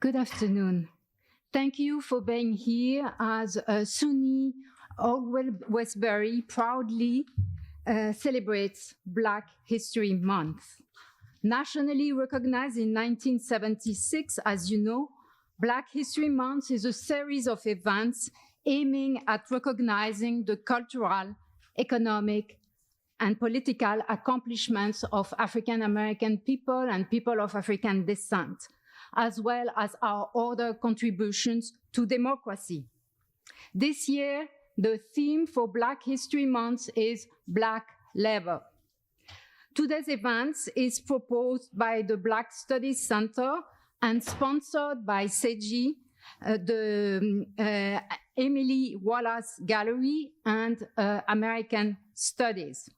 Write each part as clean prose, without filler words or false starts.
Good afternoon. Thank you for being here as SUNY Westbury proudly celebrates Black History Month. Nationally recognized in 1976, as you know, Black History Month is a series of events aiming at recognizing the cultural, economic, and political accomplishments of African American people and people of African descent, as well as our other contributions to democracy. This year, the theme for Black History Month is Black Labor. Today's event is proposed by the Black Studies Center and sponsored by SEGI, the Emily Wallace Gallery, and American Studies.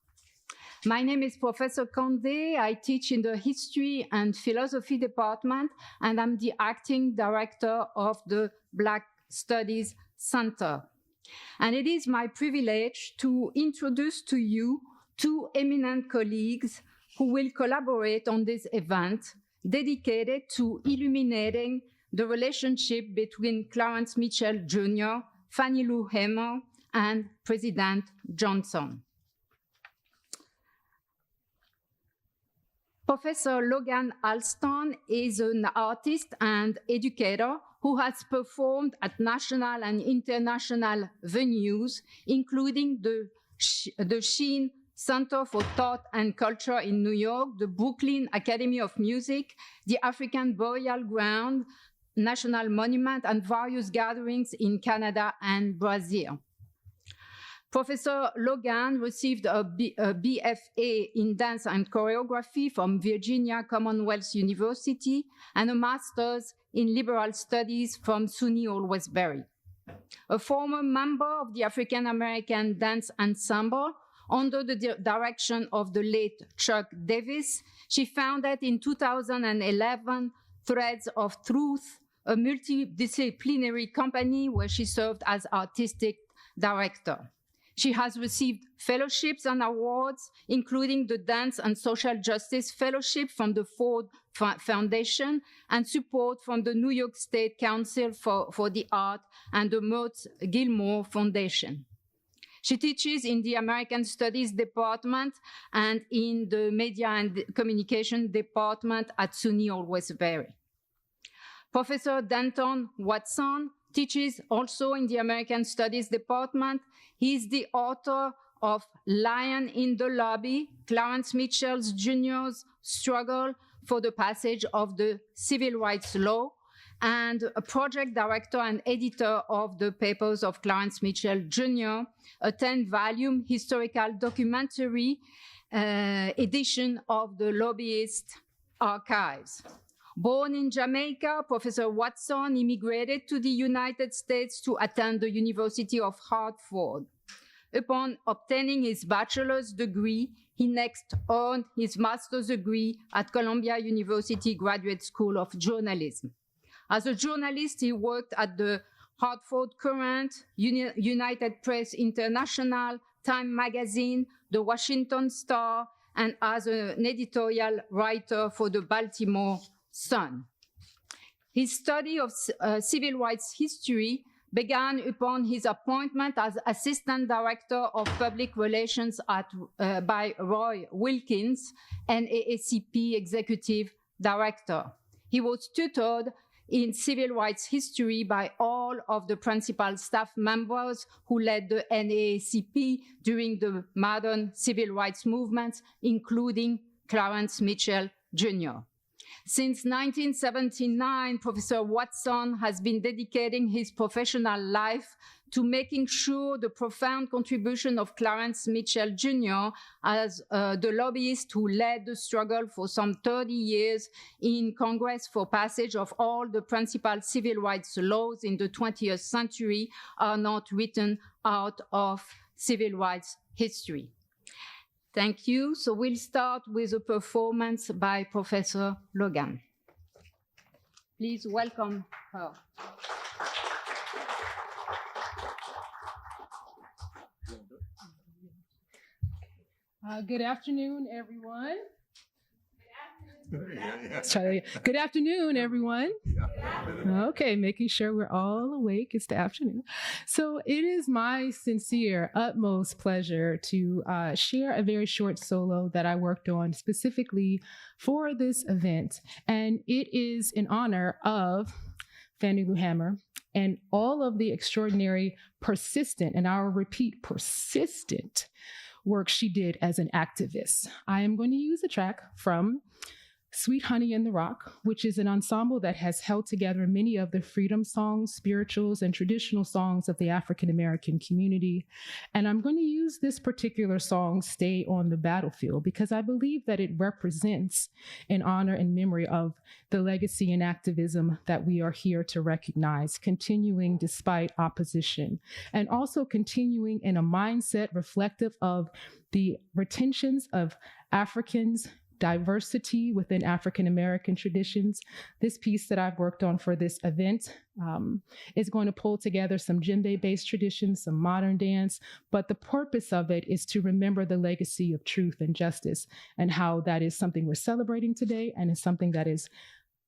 My name is Professor Kandé. I teach in the History and Philosophy Department, and I'm the acting director of the Black Studies Center. And it is my privilege to introduce to you two eminent colleagues who will collaborate on this event dedicated to illuminating the relationship between Clarence Mitchell Jr., Fannie Lou Hamer, and President Johnson. Professor Logan Alston is an artist and educator who has performed at national and international venues, including the Sheen Center for Thought and Culture in New York, the Brooklyn Academy of Music, the African Burial Ground, National Monument, and various gatherings in Canada and Brazil. Professor Logan received a BFA in Dance and Choreography from Virginia Commonwealth University and a Master's in Liberal Studies from SUNY Westbury. A former member of the African American Dance Ensemble, under the direction of the late Chuck Davis, she founded in 2011 Threads of Truth, a multidisciplinary company where she served as artistic director. She has received fellowships and awards, including the Dance and Social Justice Fellowship from the Ford Foundation and support from the New York State Council for the Art and the Mertz Gilmore Foundation. She teaches in the American Studies Department and in the Media and Communication Department at SUNY Westbury. Professor Denton Watson teaches also in the American Studies Department. He is the author of Lion in the Lobby, Clarence Mitchell Jr.'s Struggle for the Passage of the Civil Rights Law, and a project director and editor of the Papers of Clarence Mitchell Jr., a 10-volume historical documentary edition of the Lobbyist Archives. Born in Jamaica, Professor Watson immigrated to the United States to attend the University of Hartford. Upon obtaining his bachelor's degree, he next earned his master's degree at Columbia University Graduate School of Journalism. As a journalist, he worked at the Hartford Courant, United Press International, Time Magazine, the Washington Star, and as an editorial writer for the Baltimore Sun. His study of civil rights history began upon his appointment as Assistant Director of Public Relations by Roy Wilkins, NAACP Executive Director. He was tutored in civil rights history by all of the principal staff members who led the NAACP during the modern civil rights movements, including Clarence Mitchell Jr. Since 1979, Professor Watson has been dedicating his professional life to making sure the profound contribution of Clarence Mitchell Jr. as the lobbyist who led the struggle for some 30 years in Congress for passage of all the principal civil rights laws in the 20th century are not written out of civil rights history. Thank you. So we'll start with a performance by Professor Logan. Please welcome her. Good afternoon, everyone. Good afternoon, Let's try that again. Good afternoon, everyone. Okay, making sure we're all awake. It's the afternoon. So it is my sincere, utmost pleasure to share a very short solo that I worked on specifically for this event. And it is in honor of Fannie Lou Hamer and all of the extraordinary, persistent, and I'll repeat, persistent work she did as an activist. I am going to use a track from Sweet Honey in the Rock, which is an ensemble that has held together many of the freedom songs, spirituals, and traditional songs of the African American community. And I'm going to use this particular song, Stay on the Battlefield, because I believe that it represents in honor and memory of the legacy and activism that we are here to recognize, continuing despite opposition, and also continuing in a mindset reflective of the retentions of Africans, diversity within African American traditions. This piece that I've worked on for this event is going to pull together some djembe-based traditions, some modern dance, but the purpose of it is to remember the legacy of truth and justice and how that is something we're celebrating today and is something that is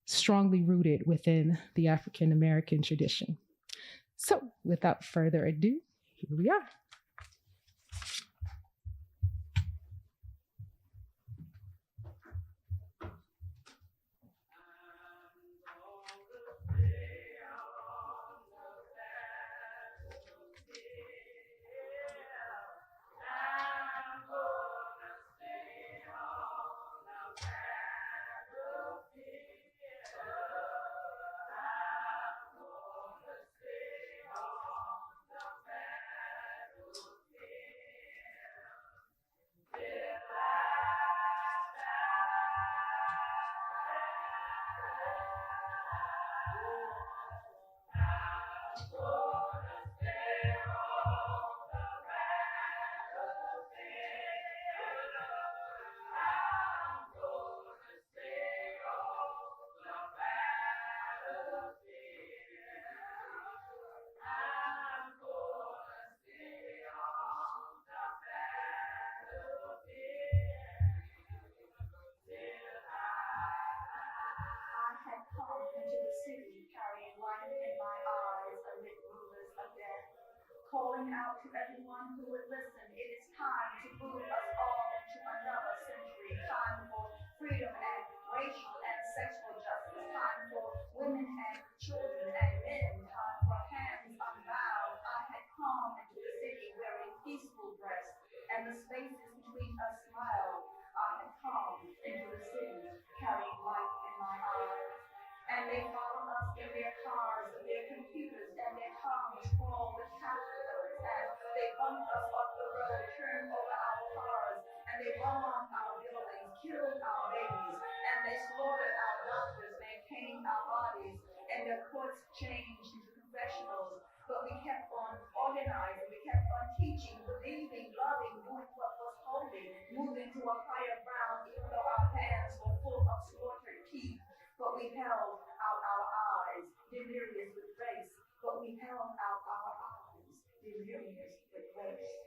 strongly rooted within the African American tradition. So without further ado, here we are. Calling out to everyone who would listen, it is time to move us all into another century, time for freedom and racial and sexual justice, time for women and children and men, time for hands unbound. I had come into the city wearing peaceful dress, and the spaces between us smiled. I had come into the city carrying light in my eyes. And they follow us in their cars, and their computers, and their tongues crawl with calculators, and they bump us off the road, turn over our cars, and they bomb our buildings, kill our babies, and they slaughtered our doctors, maintained our bodies, and their courts changed into confessionals. But we kept on organizing, we kept on teaching, believing, loving, doing what was holy, moving to a higher ground, even though our hands were full of slaughtered teeth. But we held out our eyes, delirious with race. But we held out our eyes, delirious with race.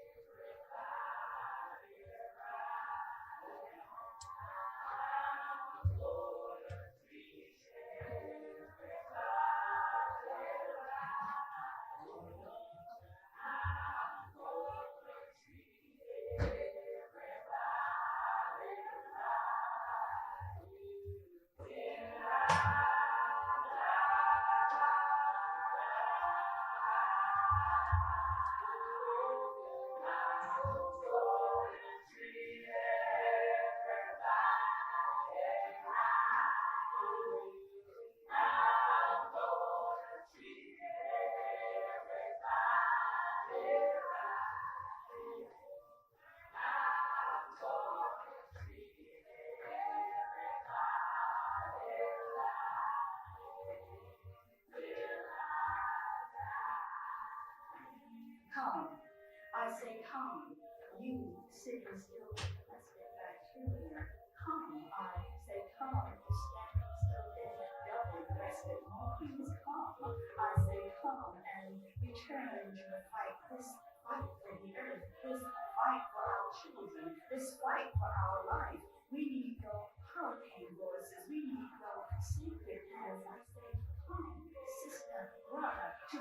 Come, I say come, you sitting still, let's get back to here. Come, I say come, you standing still there, double breasted monkeys, come. I say come and return to the fight, this fight for the earth, this fight for our children, this fight for our life. We need your hurricane voice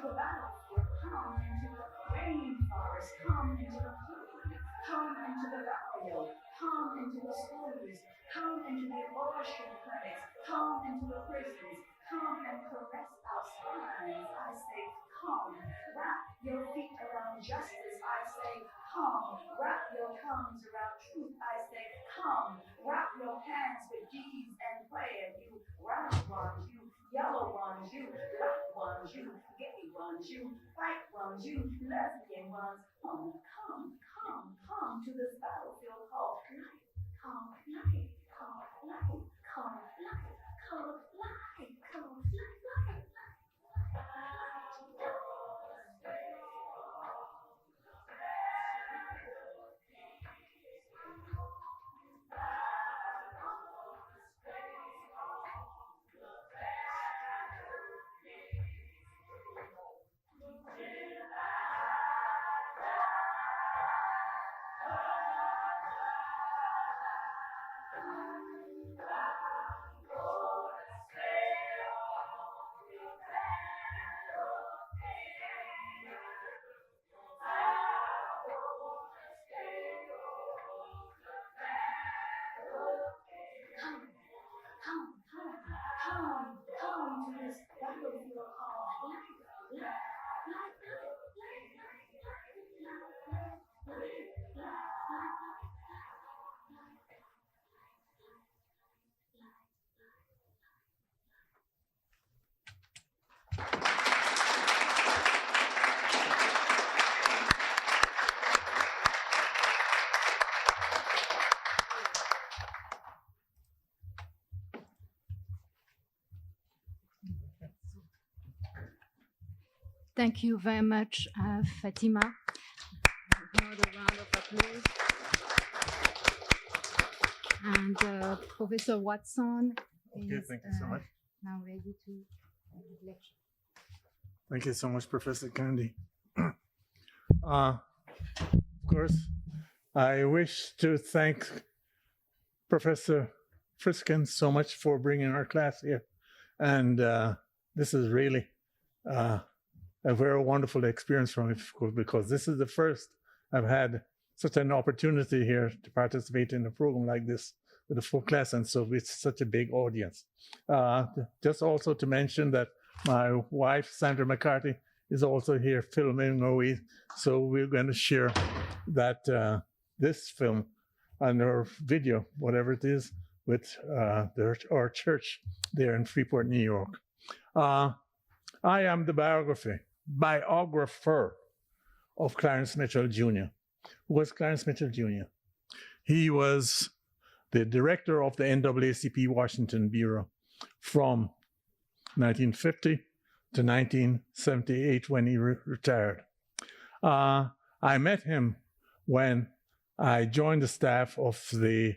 the battlefield, come into the rainforest, come into the plain, come into the valley, come into the schools, come into the abortion clinics, come into the prisons, come and caress our spines. I say, come, wrap your feet around justice. I say, come, wrap your tongues around truth. I say, come, wrap your hands with deeds and prayer. You round ones, you yellow ones, you black ones, you gay ones, you white ones, you lesbian ones. Come, come, come, come to this battlefield called life. Come, life, come, life, come, life, come, life, come, life, life. Come to this battlefield called life. Thank you very much, Fatima. Another round of applause. And Professor Watson is thank you so much. now ready to lecture. Thank you so much, Professor Kandé. Of course, I wish to thank Professor Friskin so much for bringing our class here. And this is really a very wonderful experience for me, because this is the first I've had such an opportunity here to participate in a program like this with a full class, and so with such a big audience. Just also to mention that my wife, Sandra McCarthy, is also here filming away, so we're going to share that this film and our video, whatever it is, with our church there in Freeport, New York. I am the biographer of Clarence Mitchell Jr. Who was Clarence Mitchell Jr.? He was the director of the NAACP Washington Bureau from 1950 to 1978 when he retired. I met him when I joined the staff of the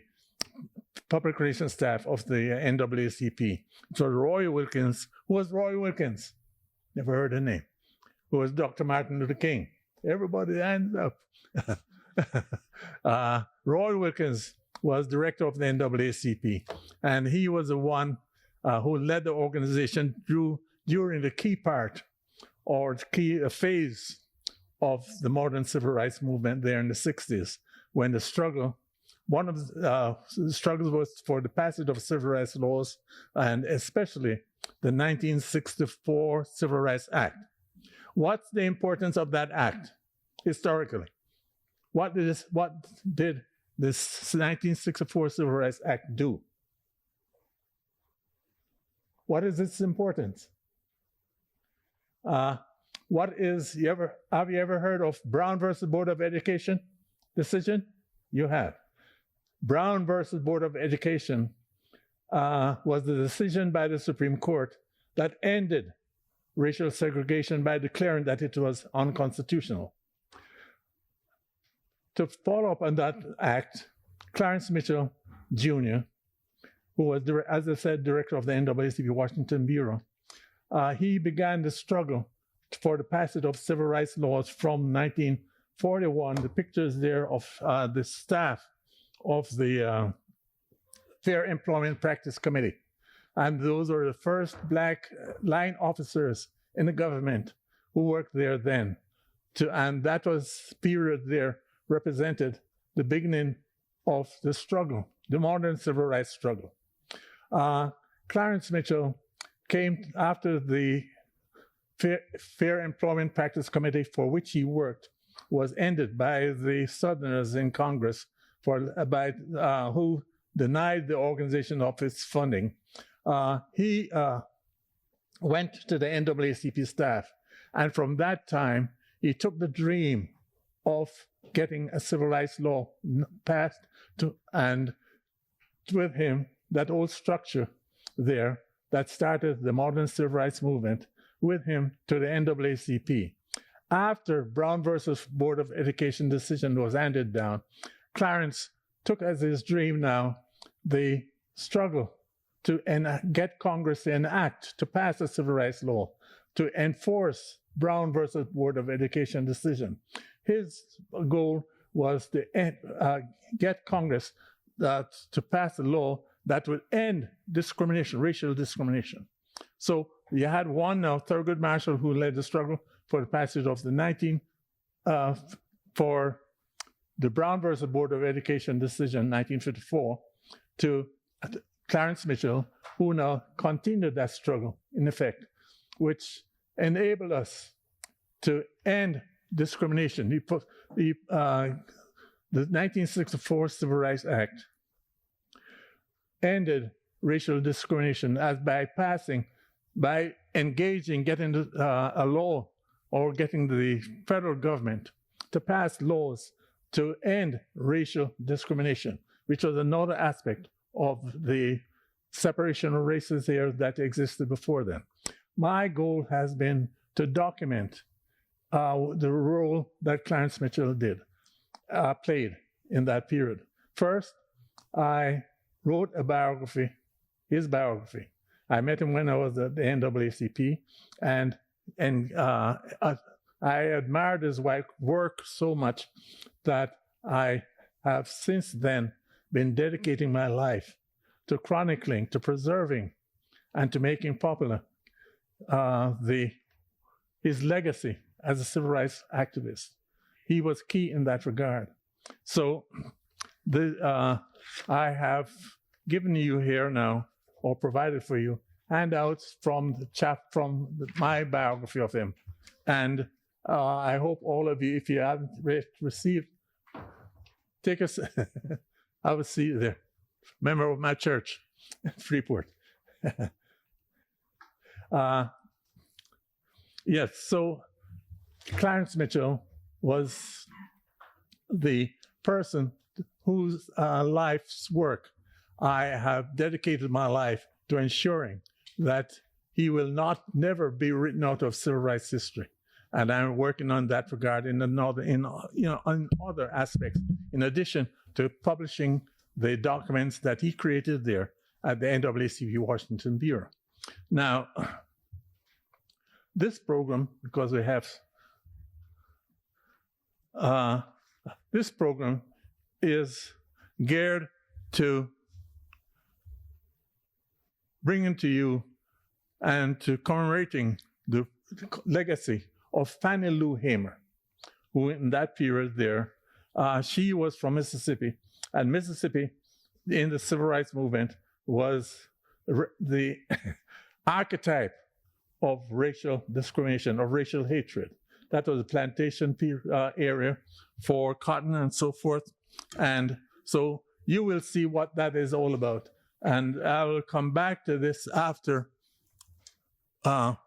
public relations staff of the NAACP. So Roy Wilkins, who was Roy Wilkins? Never heard the name. Who was Dr. Martin Luther King? Everybody hands up. Roy Wilkins was director of the NAACP, and he was the one who led the organization during the key part or key phase of the modern civil rights movement there in the 60s, when the struggle, one of the struggles was for the passage of civil rights laws, and especially the 1964 Civil Rights Act. What's the importance of that act historically? What did this 1964 Civil Rights Act do? What is its importance? Have you ever heard of Brown versus Board of Education decision? You have. Brown versus Board of Education was the decision by the Supreme Court that ended racial segregation by declaring that it was unconstitutional. To follow up on that act, Clarence Mitchell Jr., who was, as I said, director of the NAACP Washington Bureau, he began the struggle for the passage of civil rights laws from 1941. The pictures there of the staff of the Fair Employment Practice Committee. And those are the first Black line officers in the government who worked there then. And that was period there represented the beginning of the struggle, the modern civil rights struggle. Clarence Mitchell came after the Fair Employment Practice Committee for which he worked was ended by the Southerners in Congress who denied the organization of its funding. He went to the NAACP staff, and from that time, he took the dream of getting a civil rights law passed and with him, that old structure there that started the modern civil rights movement with him to the NAACP. After Brown versus Board of Education decision was handed down, Clarence took as his dream now the struggle to get Congress to enact, to pass a civil rights law, to enforce Brown versus Board of Education decision. His goal was to get Congress to pass a law that would end discrimination, racial discrimination. So you had one now, Thurgood Marshall, who led the struggle for the passage of for the Brown versus Board of Education decision, 1954, to Clarence Mitchell, who now continued that struggle, in effect, which enabled us to end discrimination. The 1964 Civil Rights Act ended racial discrimination by engaging, getting a law or getting the federal government to pass laws to end racial discrimination, which was another aspect of the separation of races here that existed before then. My goal has been to document the role that Clarence Mitchell played in that period. First, I wrote his biography. I met him when I was at the NAACP, and I admired his work so much that I have since then been dedicating my life to chronicling, to preserving, and to making popular his legacy as a civil rights activist. He was key in that regard. So I have given you here now, or provided for you, handouts from my biography of him. And I hope all of you, if you haven't received, take a have a seat there. Member of my church, Freeport. Yes, so Clarence Mitchell was the person whose life's work I have dedicated my life to ensuring that he will never be written out of civil rights history. And I'm working on that regard in other aspects, in addition to publishing the documents that he created there at the NAACP Washington Bureau. Now, this program, because we have, this program is geared to bringing to you and to commemorating the legacy of Fannie Lou Hamer, who in that period there, she was from Mississippi, and Mississippi in the civil rights movement was the archetype of racial discrimination, of racial hatred. That was a plantation area for cotton and so forth. And so you will see what that is all about. And I will come back to this after. I'll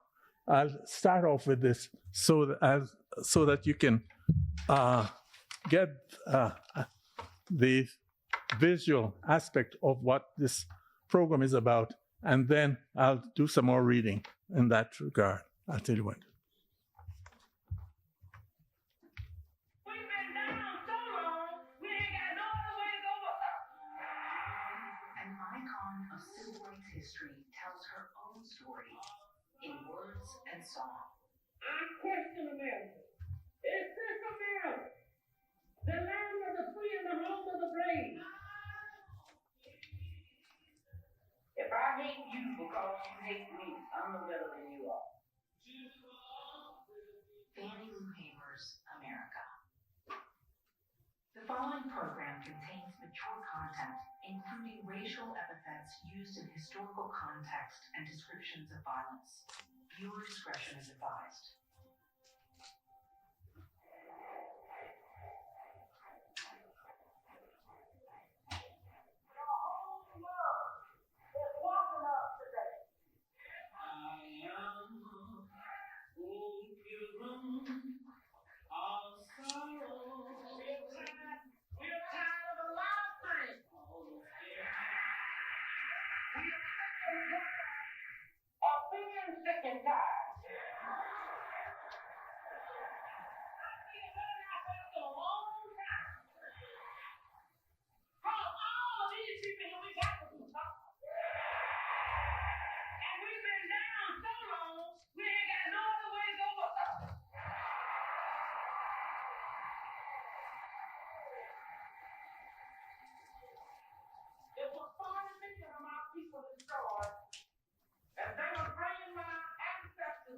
start off with this so that you can get the visual aspect of what this program is about, and then I'll do some more reading in that regard. I'll tell you what. We've been down so long, we ain't got no other way to go but up. An icon of civil rights history tells her own story in words and song. I question America. Is this America? The land of the free and the home of the brave. If I hate you because you hate me, I'm no better than you are. Fannie Lou Hamer's America. The following program contains mature content, including racial epithets used in historical context and descriptions of violence. Viewer discretion is advised.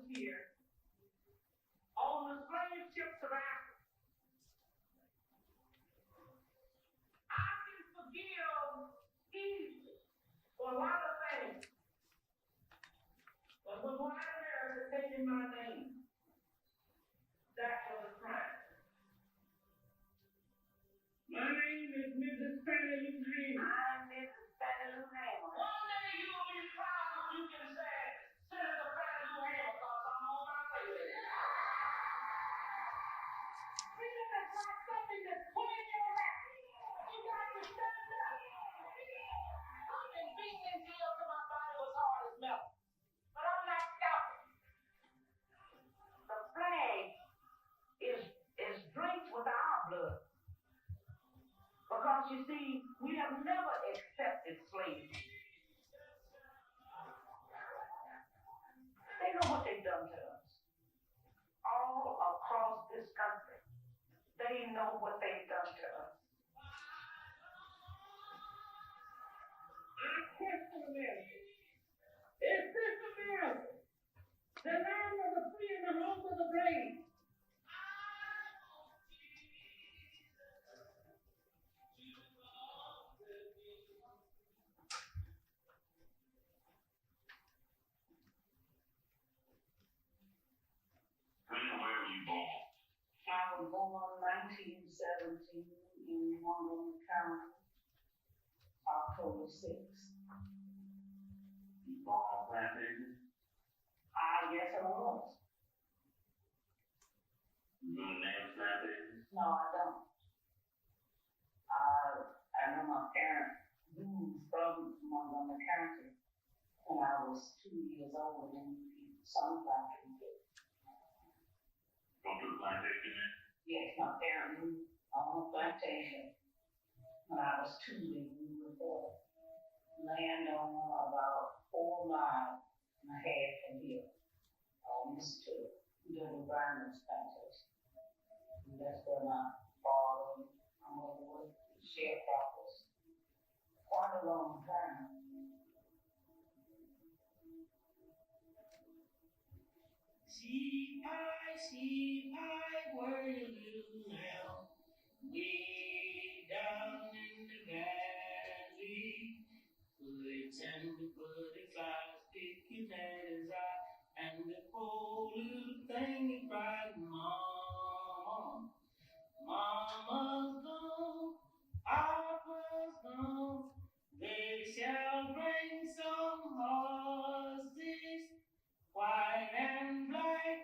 Here on the slave ships of Africa. I can forgive easily for a lot of things, but when white America taking my name, that was a crime. My name is Mrs. Fannie Lou Hamer. I'm Mrs. Fannie Lou Hamer. One day you'll be proud when you can say, Senator Fannie Lou Hamer, because I'm on my way there. Freedom is not something that's put in your lap. You got to stand up. I've been beaten in jail till my body was hard as milk. But I'm not stopping. The flag is draped with our blood. Because you see, we have never accepted slavery. They know what they've done to us. All across this country, they know what they've done to us. I question America. Is this America? The land of the free and the home of the brave. I was born 1917 in Montgomery County, October 6th. You born on plantation? Yes, I was. You know the name of plantation? No, I don't. I know my parents moved from Montgomery County when I was 2 years old in Sunflower. Go to the plantation then? Yes, my parents moved on a plantation when I was 2. They moved with the landowner about 4 miles and a half from here, almost to the Barnes plantation. And that's where my father and my mother were sharecroppers. Quite a long time. See pie, were your little lamb, way down in the valley. Good tender butterflies pick your daddy's eye, and the poor little thing he cried, Mama, Mama's gone, Papa's gone. They shall bring some horses, white and black,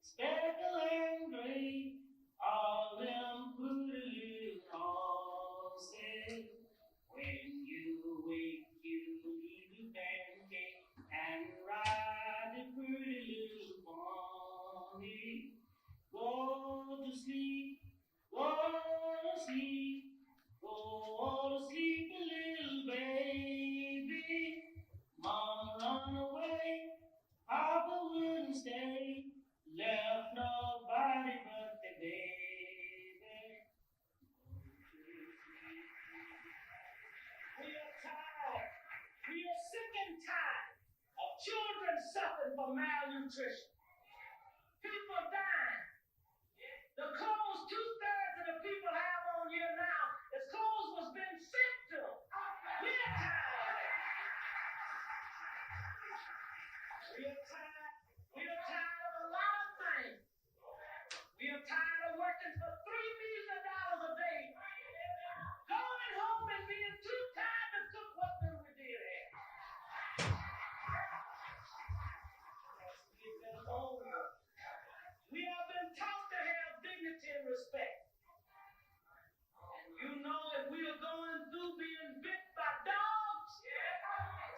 speckled and gray, all them pretty little horses. When you wake, you eat a pancake and ride the pretty little pony. Go to sleep, go to sleep, go to sleep, little baby. Mama run away, Papa wouldn't stay, left nobody but the baby. We are tired, we are sick and tired of children suffering from malnutrition. People dying The clothes 2/3 of the people have on here now is clothes was been sent to them. We're tired of it. We're tired of a lot of things. We're tired of working for $3 million a day. Going home and being too tired to cook what we did have. We've been older. We have been taught to have dignity and respect. And you know if we are going through being bit by dogs,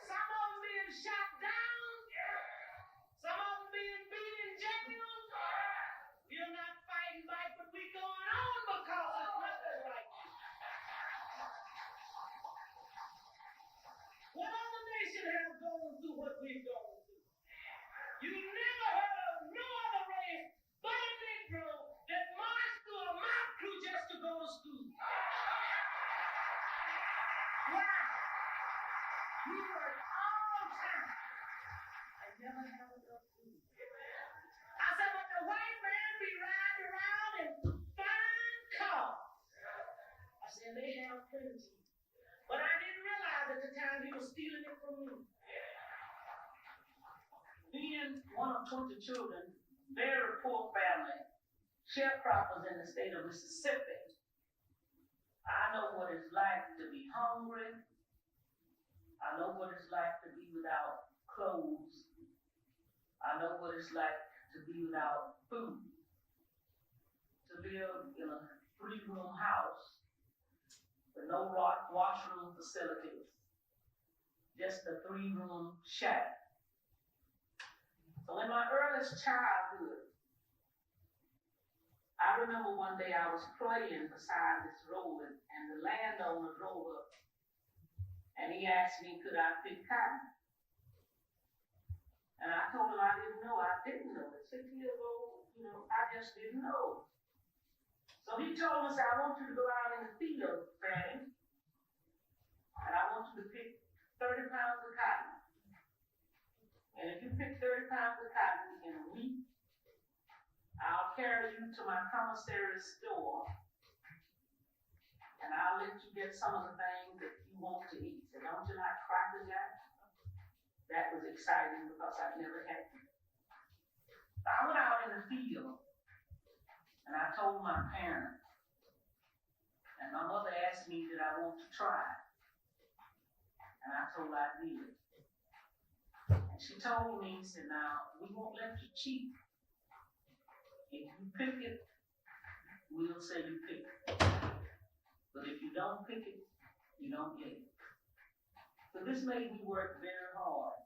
some of them being shot down, some of them being beat in jail, we are not fighting back, but we're going on because it's nothing like it. What other nation has gone through what we've gone through? You never heard of no other race but a Negro that marched through a mob crew just to go to school. Why? We work all the time. I never have enough food. I said, but the white man be riding around in fine cars. I said, they have plenty. But I didn't realize at the time he was stealing it from me. Being one of 20 children, very poor family, sharecroppers in the state of Mississippi, I know what it's like to be hungry. I know what it's like to be without clothes. I know what it's like to be without food. To live in a 3-room house with no washroom facilities, just a 3-room shack. So in my earliest childhood, I remember one day I was playing beside this road and the landowner drove up and he asked me, could I pick cotton? And I told him I didn't know. At 6 years old, I just didn't know. So he told us, I want you to go out in the field, Fannie, and I want you to pick 30 pounds of cotton. And if you pick 30 pounds of cotton in a week, I'll carry you to my commissary store and I'll let you get some of the things that you want to eat. So don't you like Cracker Jack? That was exciting because I've never had them. So I went out in the field and I told my parents, and my mother asked me, did I want to try? And I told her I did. And she told me, she said, now, we won't let you cheat. If you pick it, we'll say you pick it. But if you don't pick it, you don't get it. So this made me work very hard.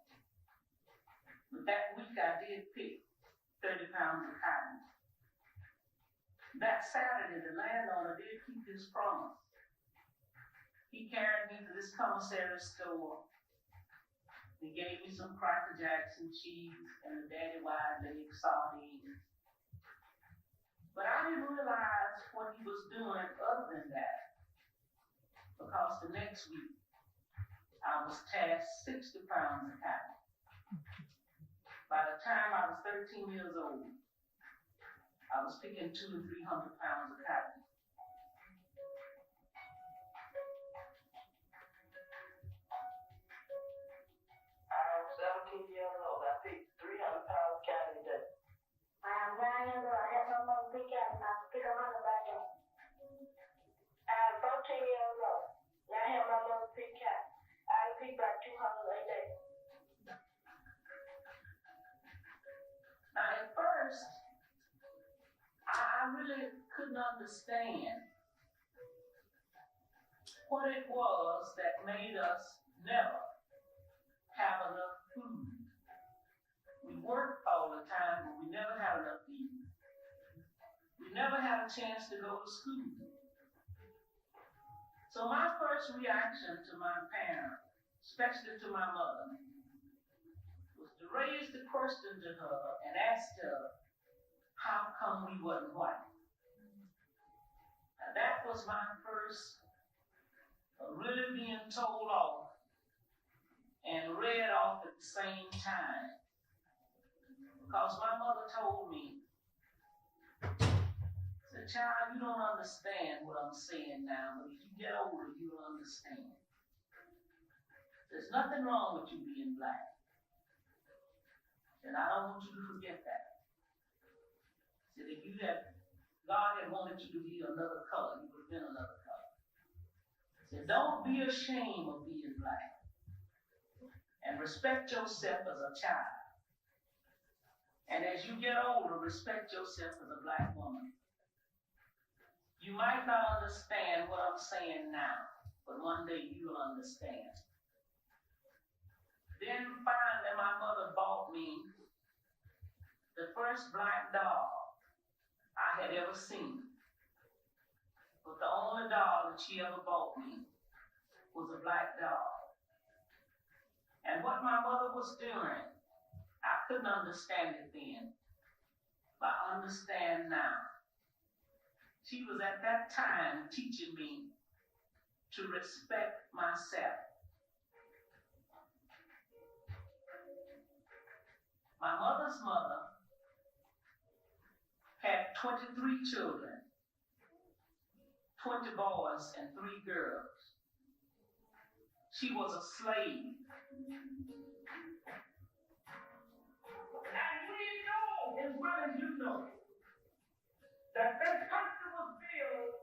But that week I did pick 30 pounds of cotton. That Saturday, the landowner did keep his promise. He carried me to this commissary store. He gave me some Cracker Jacks and cheese and the daddy wide leg sardines. But I didn't realize what he was doing other than that. Because the next week, I was tasked 60 pounds of cotton. By the time I was 13 years old, I was picking 200 to 300 pounds of cotton. I was 17 years old. I picked 300 pounds of cotton a day. I am 9 years old. I help my mother pick cotton. I pick 100 by day. I am 14 years old. I help my mother pick cotton. I pick about 200 a day. Now, at first, I really couldn't understand what it was that made us never have enough food. We worked all the time, but we never had enough to eat. We never had a chance to go to school. So my first reaction to my parents, especially to my mother, was to raise the question to her and ask her, how come we wasn't white? Now that was my first really being told off and read off at the same time. Because my mother told me, child, you don't understand what I'm saying now, but if you get older, you'll understand. There's nothing wrong with you being black. And I don't want you to forget that. See, if God had wanted you to be another color, you would have been another color. So don't be ashamed of being black. And respect yourself as a child. And as you get older, respect yourself as a black woman. You might not understand what I'm saying now, but one day you'll understand. Then finally, my mother bought me the first black doll I had ever seen. But the only doll that she ever bought me was a black doll. And what my mother was doing, I couldn't understand it then, but I understand now. She was at that time teaching me to respect myself. My mother's mother had 23 children, 20 boys and 3 girls. She was a slave. And we know, as well as you know, that this country was built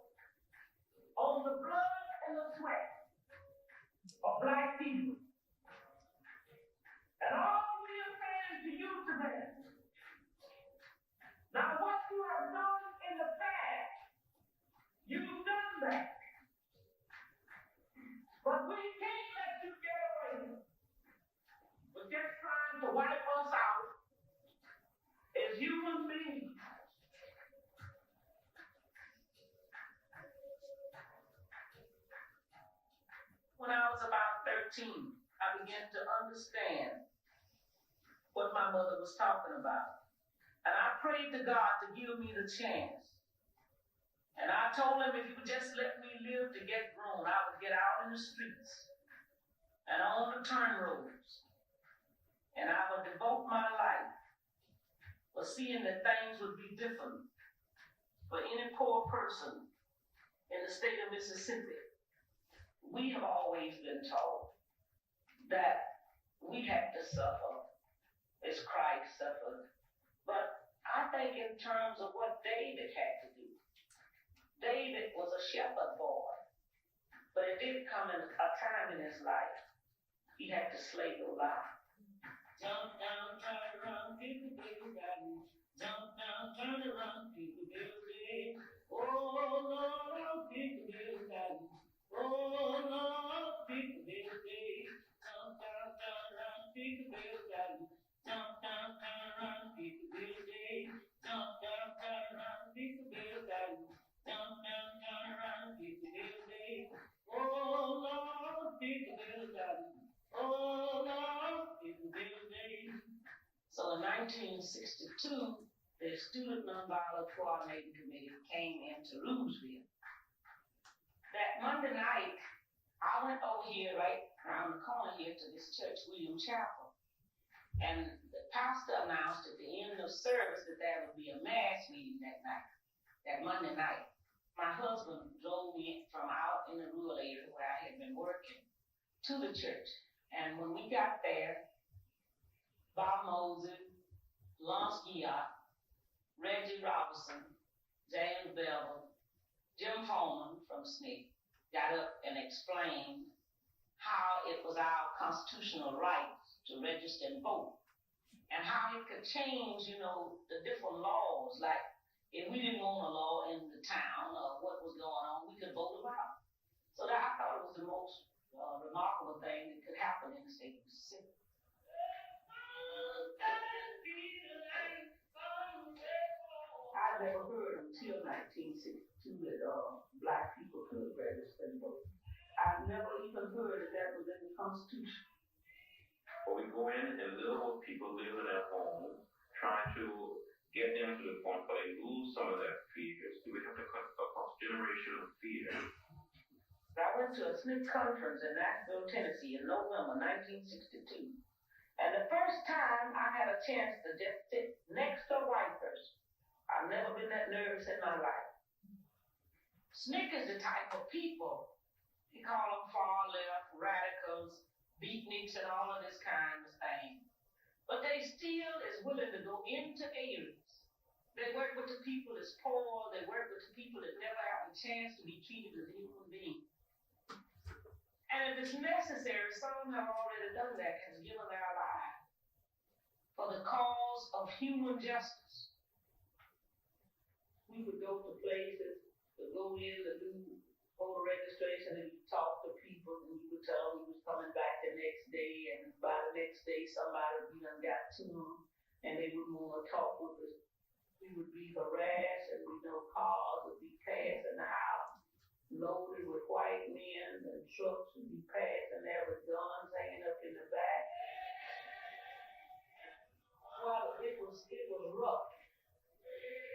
on the blood and the sweat of black people. And all we are saying to you today, now what you have done in the past, you've done that. But we can't let you get away with just trying to wipe us out as human beings. When I was about 13, I began to understand what my mother was talking about. And I prayed to God to give me the chance. And I told him if he would just let me live to get grown, I would get out in the streets and on the turn roads. And I would devote my life for seeing that things would be different for any poor person in the state of Mississippi. We have always been told that we had to suffer as Christ suffered. But I think in terms of what David had to do, David was a shepherd boy, but it did come in a time in his life he had to slay Goliath. Jump down, turn around, people build daddy. Jump down, turn around, people build daddy. Oh Lord, people build daddy. Oh Lord, people build daddy. Jump down, turn around, people build daddy. Jump down, turn around, people build daddy. Jump down, turn around, people build daddy. Jump down, turn around, people build daddy. Oh Lord, people build daddy. Oh Lord, people build daddy. So in 1962, the Student Nonviolent Coordinating Committee came into Louisville. That Monday night, I went over here right around the corner here to this church, William Chapel. And the pastor announced at the end of service that there would be a mass meeting that night, that Monday night. My husband drove me from out in the rural area where I had been working to the church. And when we got there, Bob Moses, Lance Giat, Reggie Robertson, James Bevel, Jim Foreman from SNCC got up and explained how it was our constitutional right to register and vote, and how it could change, the different laws. Like if we didn't want a law in the town or what was going on, we could vote it out. So that I thought it was the most remarkable thing that could happen in the state of Mississippi. I never heard until 1962 that black people could register and vote. I've never even heard that that was in the Constitution. Or we go in and little people live in their home, trying to get them to the point where they lose some of their fears. Do we have to cut across generational fear? I went to a SNCC conference in Nashville, Tennessee in November 1962. And the first time I had a chance to just sit next to a white person. I've never been that nervous in my life. SNCC is the type of people, you call them far left, radicals, beatniks, and all of this kind of thing. But they still is willing to go into areas. They work with the people that's poor, they work with the people that never have a chance to be treated as human beings. And if it's necessary, some have already done that, has given their lives for the cause of human justice. We would go to places, to go in to do voter registration, and you talk to people, and you would tell them you was coming back the next day, and by the next day somebody we done got to them, and they wouldn't want to talk with us. We would be harassed, and we know cars would be passing the house, loaded with white men, and trucks would be passing there with guns hanging up in the back. Well, it was rough.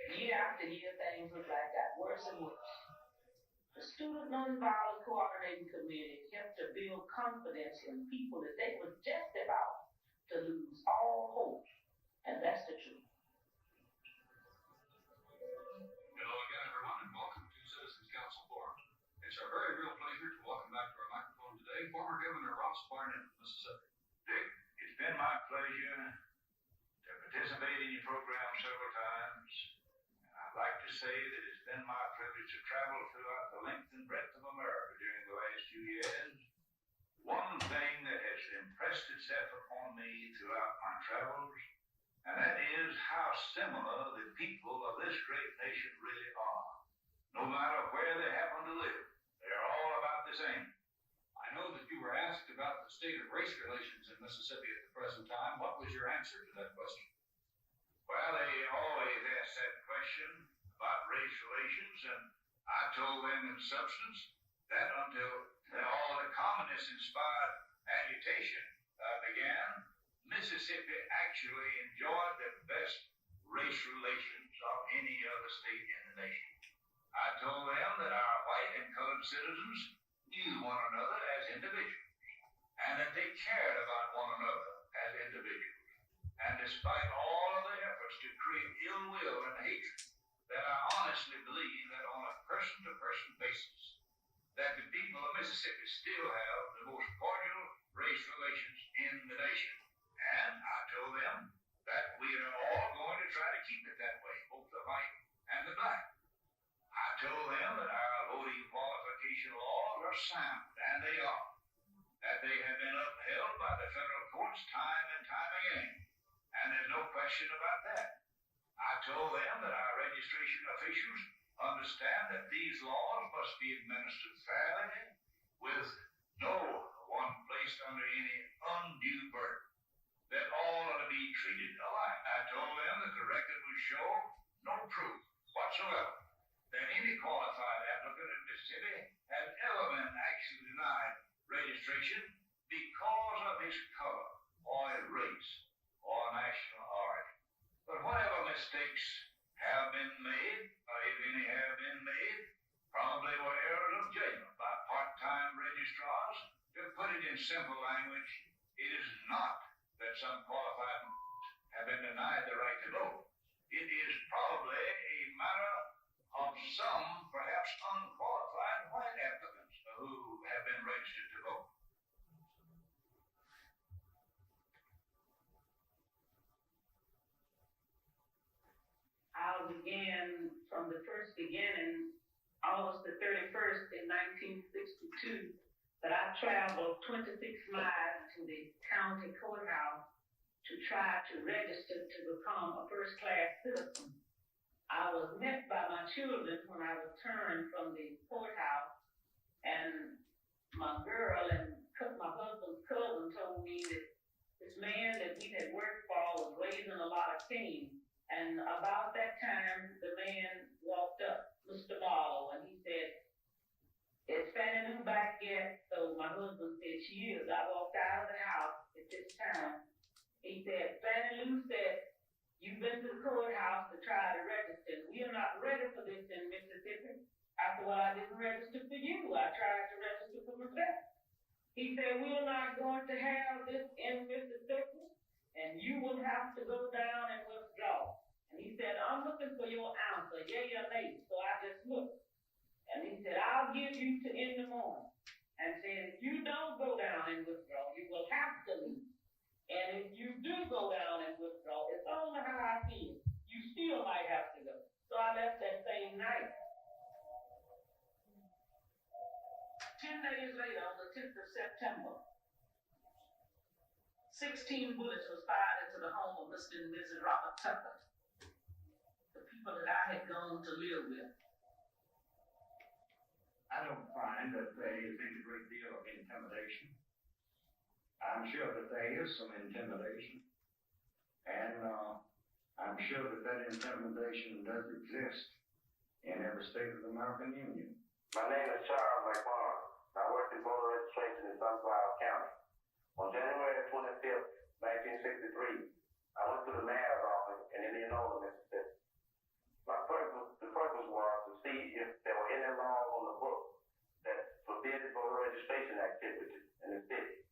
Year after year, things looked like got worse and worse. The Student Nonviolent Coordinating Committee helped to build confidence in people that they were just about to lose all hope, and that's the truth. Hello again, everyone, and welcome to Citizens Council Forum. It's our very real pleasure to welcome back to our microphone today former Governor Ross Barnett of Mississippi. Dick, it's been my pleasure to participate in your program several times. And I'd like to say that it's been my privilege to travel throughout the length and breadth of America during the last 2 years. One thing that has impressed itself upon me throughout my travels, and that is how similar the people of this great nation really are. No matter where they happen to live, they're all about the same. I know that you were asked about the state of race relations in Mississippi at the present time. What was your answer to that question? Well, they always ask that question about race relations, and I told them in substance that until all the communist-inspired agitation began, Mississippi actually enjoyed the best race relations of any other state in the nation. I told them that our white and colored citizens knew one another as individuals, and that they cared about one another as individuals. And despite all of the efforts to create ill will and hatred, that I honestly believe that on a person-to-person basis, that the people of Mississippi still have the most cordial race relations in the nation. And I told them that we are all going to try to keep it that way, both the white and the black. I told them that our voting qualification laws are sound, and they are. That they have been upheld by the federal courts time and time again. And there's no question about that. I told them that our registration officials understand that these laws must be administered fairly, with no one placed under any undue burden, that all are to be treated alike. I told them that the record would show no proof whatsoever that any qualified applicant in Mississippi has ever been actually denied registration because of his color or his race or national origin. But whatever mistakes have been made, or if any have been made, probably were errors of judgment by part-time registrars. To put it in simple language, it is not that some qualified have been denied the right to vote. It is probably a matter of some, perhaps unqualified, white applicants who have been registered to vote. I began from the first beginning, August the 31st in 1962, that I traveled 26 miles to the county courthouse to try to register to become a first-class citizen. I was met by my children when I returned from the courthouse, and my girl and my husband's cousin told me that this man that we had worked for was raising a lot of cane. And about that time, the man walked up, Mr. Barlow, and he said, "Is Fannie Lou back yet?" So my husband said, "She is." I walked out of the house at this time. He said, "Fannie Lou said, you've been to the courthouse to try to register. We are not ready for this in Mississippi." I said, "Well, I didn't register for you. I tried to register for myself." He said, "We are not going to have this in Mississippi, and you will have to go down and withdraw." And he said, "I'm looking for your answer, yea or nay." So I just looked. And he September, 16 bullets was fired into the home of Mr. and Mrs. Robert Tucker, the people that I had gone to live with. I don't find that there is any great deal of intimidation. I'm sure that there is some intimidation. And I'm sure that that intimidation does exist in every state of the American Union. My name is Charles McMahon. I work in voter registration in Sunflower County. On January 25th, 1963, I went to the mayor's office in Indianola, Mississippi. The purpose was to see if there were any laws on the book that forbid voter registration activities in the city.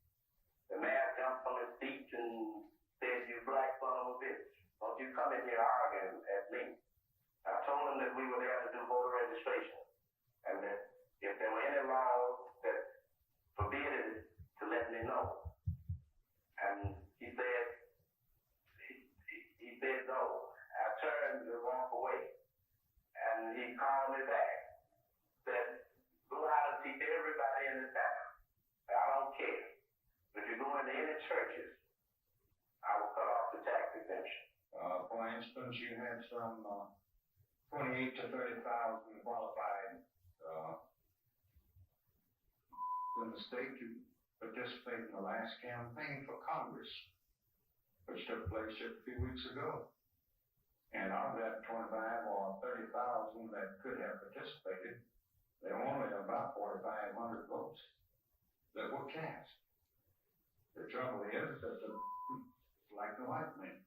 The mayor jumped from his seat and said, "You black son of a bitch, don't you come in here arguing at me." I told him that we were there to do voter registration, and that if there were any laws that forbid it, to let me know. And he said no. I turned to walk away, and he called me back, said, "Go out and teach everybody in the town. I don't care. If you go into any churches, I will cut off the tax exemption." For instance, you had some 28 to 30,000 qualified in the state to participate in the last campaign for Congress, which took place just a few weeks ago. And of that 25 or 30,000 that could have participated, there were only about 4,500 votes that were cast. The trouble is that like the white man,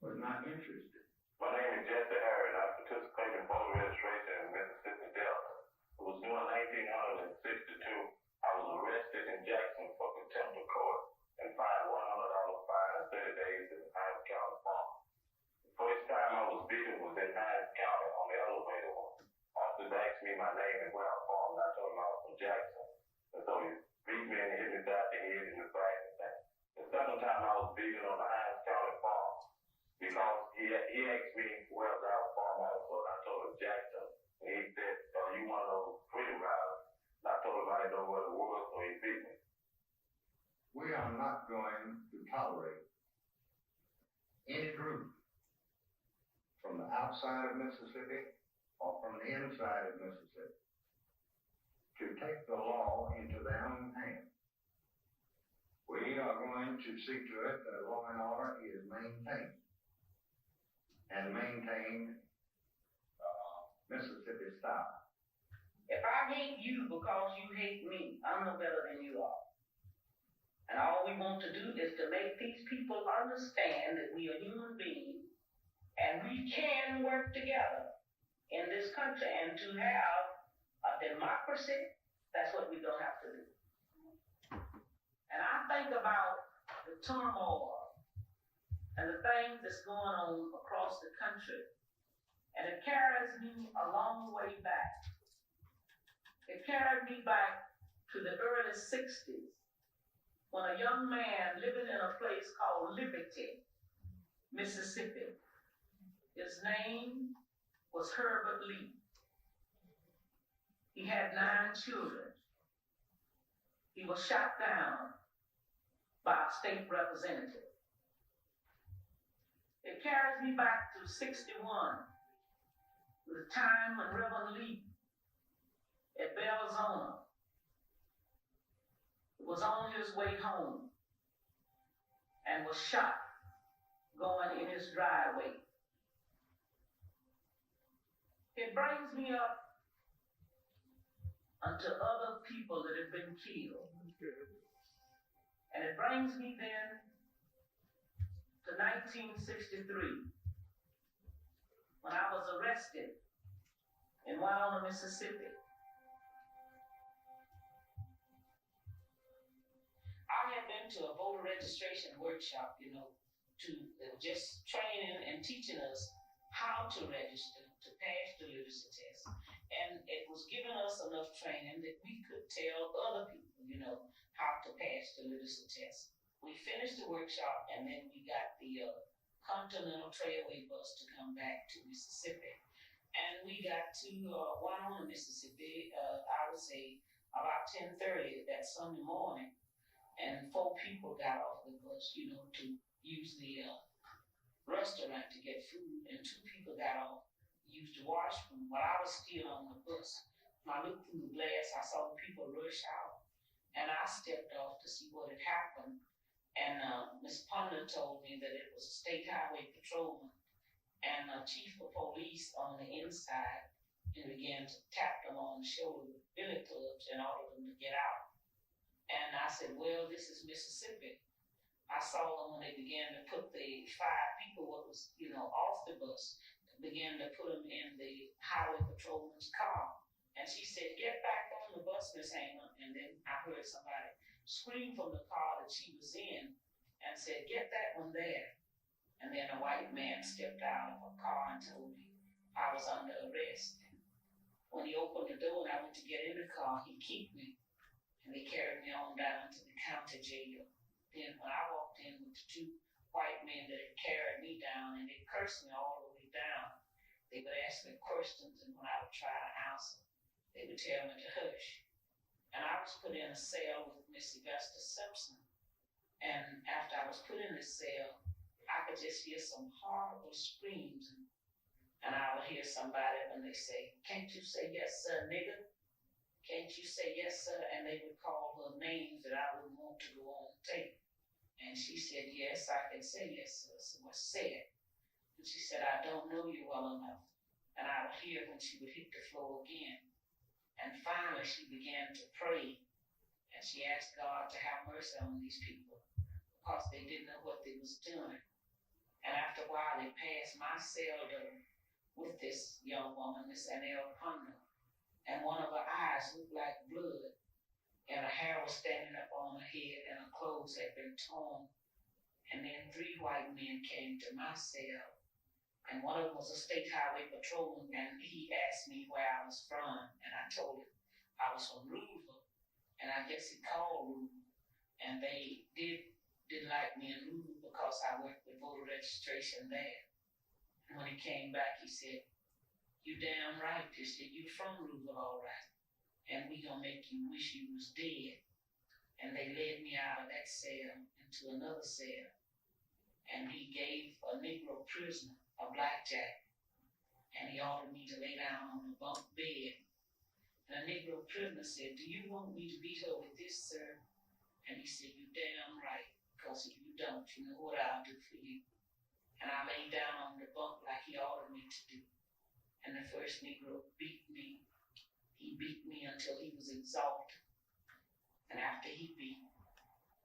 was not interested. My name is Jesse Harris. I participated in voter registration in Mississippi Delta. It was during 1962. I was arrested in Jackson for contempt of court and fined $100 fine and 30 days in Hines County Farm. The first time I was beaten was in Hines County on the elevator. Officers asked me my name and where I'm from, and I told them I was from Jackson. And so he beat me and hit me back the head in the back and thing. The second time I was beaten on the Hines County Farm because he asked me where's our farm also, and I told him Jackson. And he said, "Oh, you one of those freedom riders?" And I told him I didn't know what it was, so he beat me. We are not going to tolerate any group from the outside of Mississippi or from the inside of Mississippi to take the law into their own hands. We are going to see to it that law and order is maintained and maintained Mississippi style. If I hate you because you hate me, I'm no better than you are. And all we want to do is to make these people understand that we are human beings and we can work together in this country, and to have a democracy, that's what we're going to have to do. And I think about the turmoil and the things that's going on across the country, and it carries me a long way back. It carried me back to the early 60s when a young man living in a place called Liberty, Mississippi, his name was Herbert Lee. He had 9 children. He was shot down by a state representative. It carries me back to 61, the time when Reverend Lee at Belzona was on his way home and was shot going in his driveway. It brings me up unto other people that have been killed. And it brings me then to 1963, when I was arrested in Winona, Mississippi. I had been to a voter registration workshop, to just training and teaching us how to register, to pass the literacy test. And it was giving us enough training that we could tell other people, how to pass the literacy test. We finished the workshop, and then we got the Continental Trailway bus to come back to Mississippi. And we got to Winona, Mississippi, I would say about 10:30 that Sunday morning, and 4 people got off the bus, you know, to use the restaurant to get food, and 2 people got off, used the washroom while I was still on the bus. When I looked through the glass, I saw the people rush out, and I stepped off to see what had happened. And Ms. Ponder told me that it was a state highway patrolman and a chief of police on the inside, and began to tap them on the shoulder with billy clubs and ordered them to get out. And I said, well, this is Mississippi. I saw them when they began to put the 5 people what was, you know, off the bus, began to put them in the highway patrolman's car. And she said, get back on the bus, Miss Hamer. And then I heard somebody scream from the car that she was in and said, get that one there. And then a white man stepped out of a car and told me I was under arrest. When he opened the door and I went to get in the car, he kicked me. And they carried me on down to the county jail. Then when I walked in with the 2 white men that had carried me down, and they cursed me all the way down, they would ask me questions, and when I would try to answer, they would tell me to hush. And I was put in a cell with Miss Augusta Simpson. And after I was put in the cell, I could just hear some horrible screams. And I would hear somebody when they say, can't you say yes, sir, nigger? Can't you say yes, sir? And they would call her names that I wouldn't want to go on tape. And she said, yes, I can say yes, sir. So I said, and she said, I don't know you well enough. And I would hear when she would hit the floor again. And finally, she began to pray. And she asked God to have mercy on these people because they didn't know what they was doing. And after a while, they passed my cell door with this young woman, Miss Annelle Ponder. And one of her eyes looked like blood. And her hair was standing up on her head, and her clothes had been torn. And then 3 white men came to my cell, and one of them was a state highway patrolman, and he asked me where I was from, and I told him I was from Louisville, and I guess he called Louisville, and they didn't like me in Louisville because I worked with voter registration there. And when he came back, he said, you damn right, he said, you from Louisville, all right. And we gonna make you wish you was dead. And they led me out of that cell into another cell. And he gave a Negro prisoner a blackjack. And he ordered me to lay down on the bunk bed. And the Negro prisoner said, do you want me to beat her with this, sir? And he said, you damn right, because if you don't, you know what I'll do for you. And I lay down on the bunk like he ordered me to do. And the first Negro beat me. He beat me until he was exhausted. And after he beat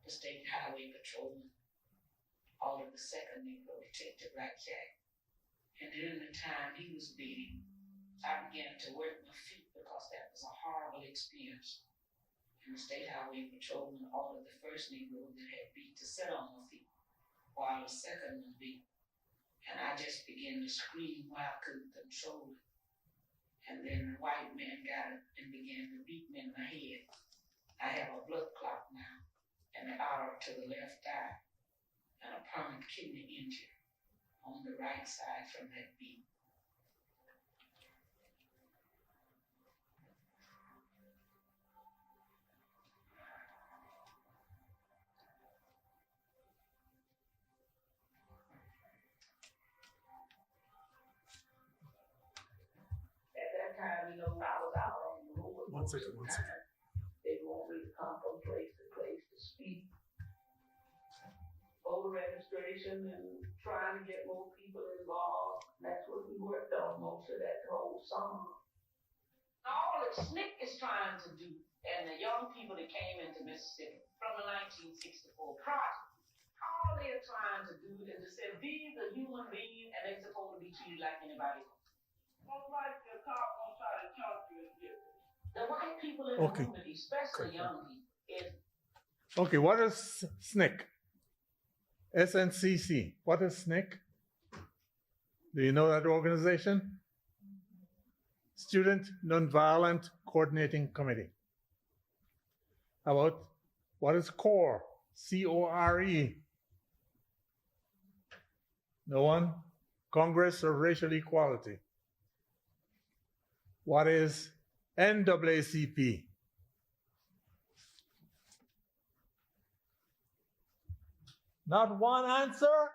the state highway patrolman, ordered the second Negro to take the blackjack. And during the time he was beating, I began to work my feet because that was a horrible experience. And the state highway patrolman ordered the first Negro that had beat to sit on my feet while the second was beat. And I just began to scream while I couldn't control it. And then the white man got it and began to beat me in the head. I have a blood clot now, and an artery to the left eye, and a permanent kidney injury on the right side from that beat. Time, you know, I was out on the road. One second. They want me to come from place to speak. Voter registration and trying to get more people involved. That's what we worked on most of that whole summer. All that SNCC is trying to do, and the young people that came into Mississippi from the 1964 project, all they're trying to do is to say, these are human beings and they're supposed to be treated like anybody else. Like the cop won't try to talk to you. The white people in the community, especially young people, Okay, what is SNCC? SNCC. What is SNCC? Do you know that organization? Student Nonviolent Coordinating Committee. How about what is CORE? C-O-R-E. No one? Congress of Racial Equality. What is NAACP? Not one answer?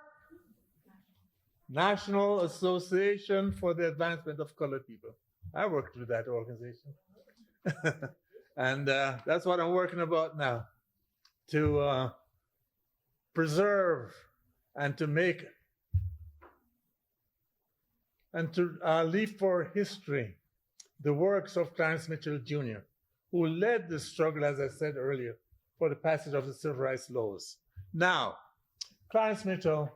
National Association for the Advancement of Colored People. I worked with that organization. And that's what I'm working about now, to preserve and to make and to leave for history the works of Clarence Mitchell Jr., who led the struggle, as I said earlier, for the passage of the civil rights laws. Now, Clarence Mitchell,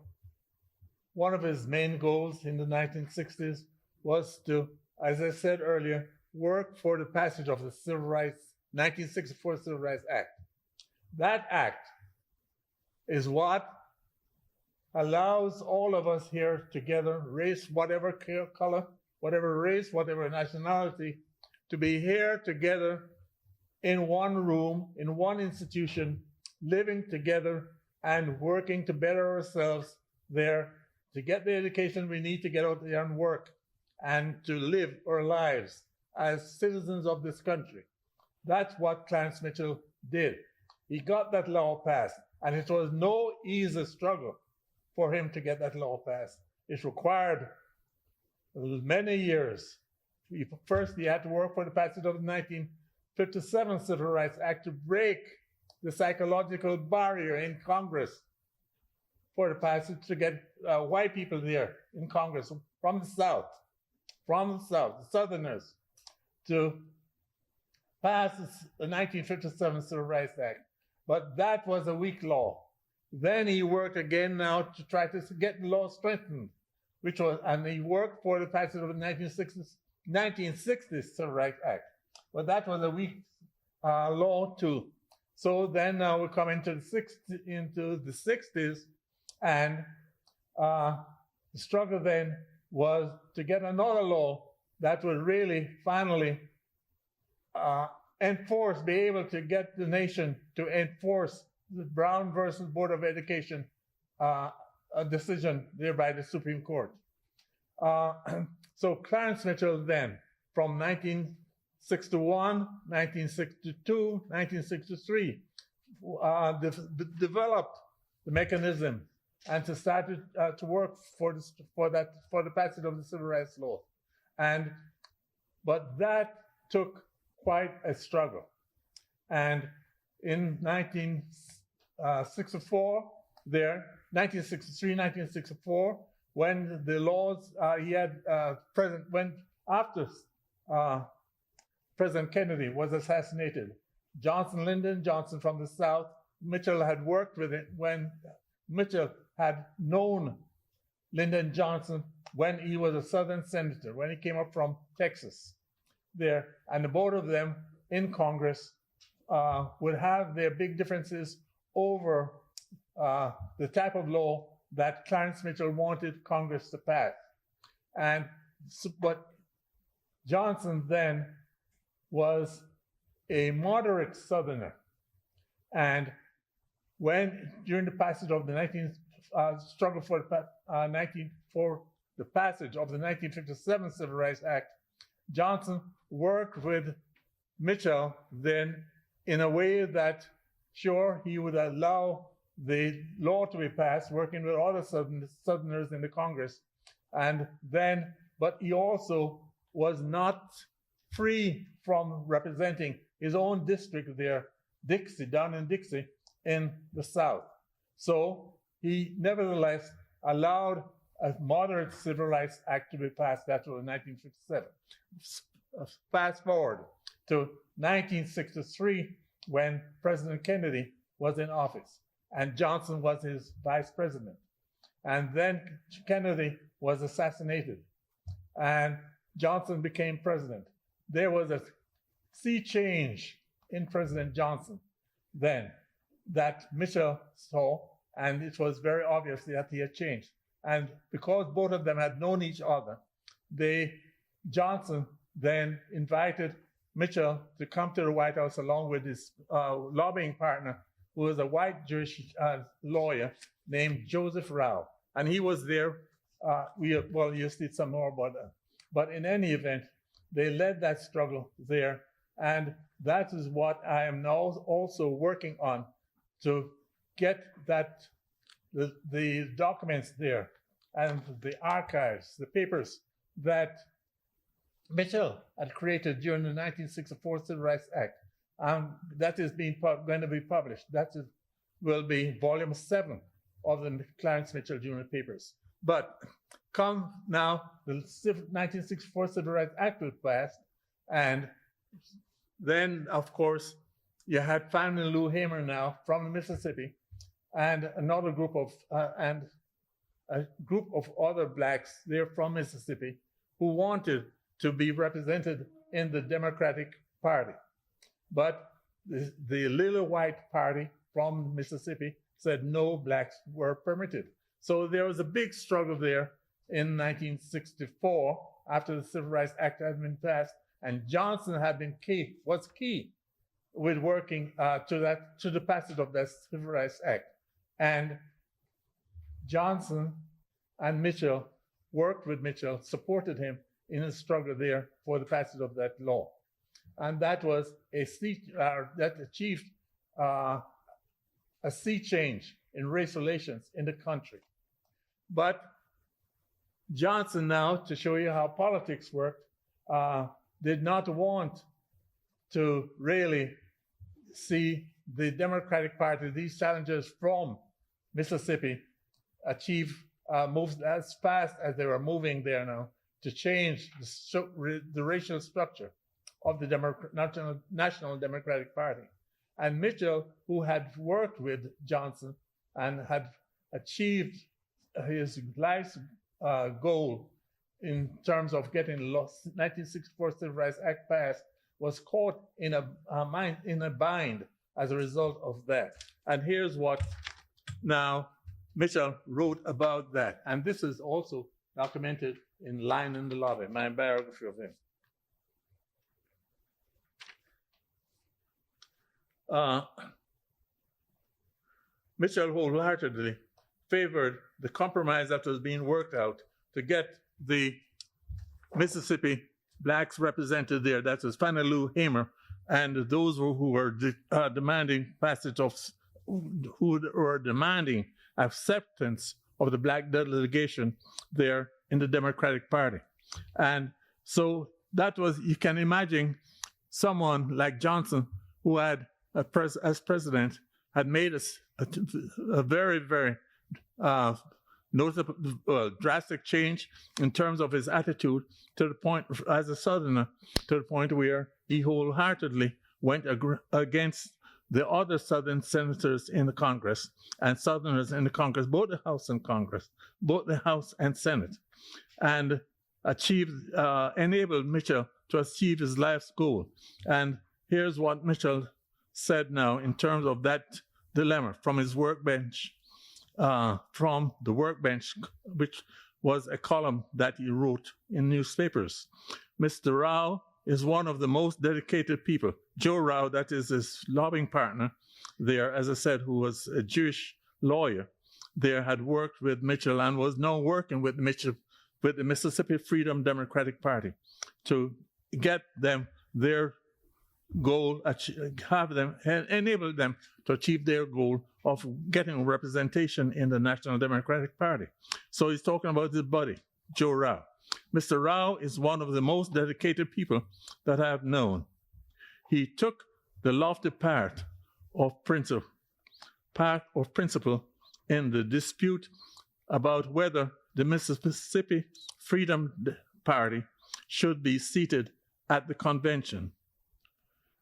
one of his main goals in the 1960s was to, as I said earlier, work for the passage of the 1964 Civil Rights Act. That act is what allows all of us here together, race, whatever color, whatever race, whatever nationality, to be here together in one room, in one institution, living together and working to better ourselves there, to get the education we need to get out there and work and to live our lives as citizens of this country. That's what Clarence Mitchell did. He got that law passed, and it was no easy struggle for him to get that law passed. It required many years. First, he had to work for the passage of the 1957 Civil Rights Act to break the psychological barrier in Congress for the passage to get white people there in Congress from the South, the Southerners, to pass the 1957 Civil Rights Act. But that was a weak law. Then he worked again now to try to get the law strengthened, and he worked for the passage of the 1960 Civil Rights Act. But that was a weak law too. So then now we come into the 60s, and the struggle then was to get another law that would really finally be able to get the nation to enforce the Brown versus Board of Education a decision there by the Supreme Court. So Clarence Mitchell then, from 1961, 1962, 1963, developed the mechanism and to start to work for the passage of the Civil Rights Law. But that took quite a struggle. And in 1963, 1964, when the laws after President Kennedy was assassinated, Lyndon Johnson from the South, Mitchell had worked with it when Mitchell had known Lyndon Johnson when he was a Southern senator, when he came up from Texas there, and the both of them in Congress would have their big differences over the type of law that Clarence Mitchell wanted Congress to pass. But Johnson then was a moderate Southerner. And during the passage of the struggle for the passage of the 1957 Civil Rights Act, Johnson worked with Mitchell then in a way that, sure, he would allow the law to be passed, working with other Southerners in the Congress, but he also was not free from representing his own district there, Dixie, down in Dixie, in the South. So he nevertheless allowed a moderate Civil Rights Act to be passed. That was in 1957. Fast forward to 1963, when President Kennedy was in office and Johnson was his vice president. And then Kennedy was assassinated and Johnson became president. There was a sea change in President Johnson then that Mitchell saw, and it was very obvious that he had changed. And because both of them had known each other, Johnson then invited Mitchell to come to the White House along with his lobbying partner, who was a white Jewish lawyer named Joseph Rao. And he was there. You'll see some more about that. But in any event, they led that struggle there. And that is what I am now also working on, to get that the documents there and the archives, the papers that Mitchell had created during the 1964 Civil Rights Act. That is going to be published. Will be volume 7 of the Clarence Mitchell Jr. papers. But come now, the 1964 Civil Rights Act was passed, and then, of course, you had Fannie Lou Hamer now from Mississippi, and another group of and a group of other blacks there from Mississippi who wanted to be represented in the Democratic Party. But the little white party from Mississippi said no blacks were permitted. So there was a big struggle there in 1964 after the Civil Rights Act had been passed, and Johnson had been was key with working to the passage of that Civil Rights Act. And Johnson and Mitchell worked with Mitchell, supported him in his struggle there for the passage of that law. And that was that achieved a sea change in race relations in the country. But Johnson now, to show you how politics worked, did not want to really see the Democratic Party, these challengers from Mississippi, achieve moves as fast as they were moving there now to change the racial structure of the National Democratic Party. And Mitchell, who had worked with Johnson and had achieved his life's goal in terms of getting the 1964 Civil Rights Act passed, was caught in a bind as a result of that. And here's what now Mitchell wrote about that. And this is also documented in Line in the Lobby, my biography of him. Mitchell wholeheartedly favored the compromise that was being worked out to get the Mississippi blacks represented there. That was Fannie Lou Hamer and those who were demanding passage of, who were demanding acceptance of the black delegation there in the Democratic Party. And so that was, you can imagine someone like Johnson, who had, as president, had made a very, very noticeable, drastic change in terms of his attitude to the point, as a Southerner, to the point where he wholeheartedly went against the other Southern senators in the Congress and Southerners in the Congress, both the House and Congress, both the House and Senate, and enabled Mitchell to achieve his life's goal. And here's what Mitchell said now in terms of that dilemma from his workbench, which was a column that he wrote in newspapers. Mr. Rao is one of the most dedicated people. Joe Rao, that is his lobbying partner there, as I said, who was a Jewish lawyer there, had worked with Mitchell and was now working with Mitchell with the Mississippi Freedom Democratic Party to get them their goal, enable them to achieve their goal of getting representation in the National Democratic Party. So he's talking about his buddy, Joe Rao. Mr. Rao is one of the most dedicated people that I have known. He took the lofty part of principle in the dispute about whether the Mississippi Freedom Party should be seated at the convention.